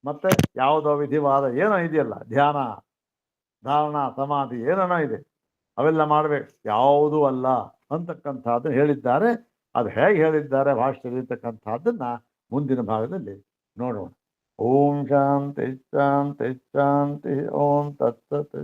ಮತ್ತೆ ಯಾವುದೋ ವಿಧಿವಾದ ಏನೋ ಇದೆಯಲ್ಲ, ಧ್ಯಾನ ಧಾರಣ ಸಮಾಧಿ ಏನೇನೋ ಇದೆ, ಅವೆಲ್ಲ ಮಾಡಬೇಕು, ಯಾವುದೂ ಅಲ್ಲ ಅಂತಕ್ಕಂಥದ್ದನ್ನು ಹೇಳಿದ್ದಾರೆ. ಅದು ಹೇಗೆ ಹೇಳಿದ್ದಾರೆ ಭಾಷೆಯಲ್ಲಿರ್ತಕ್ಕಂಥದ್ದನ್ನ ಮುಂದಿನ ಭಾಗದಲ್ಲಿ ನೋಡೋಣ. ಓಂ ಶಾಂತಿ ಶಾಂತಿ ಶಾಂತಿ. ಓಂ ತತ್ಸತ್.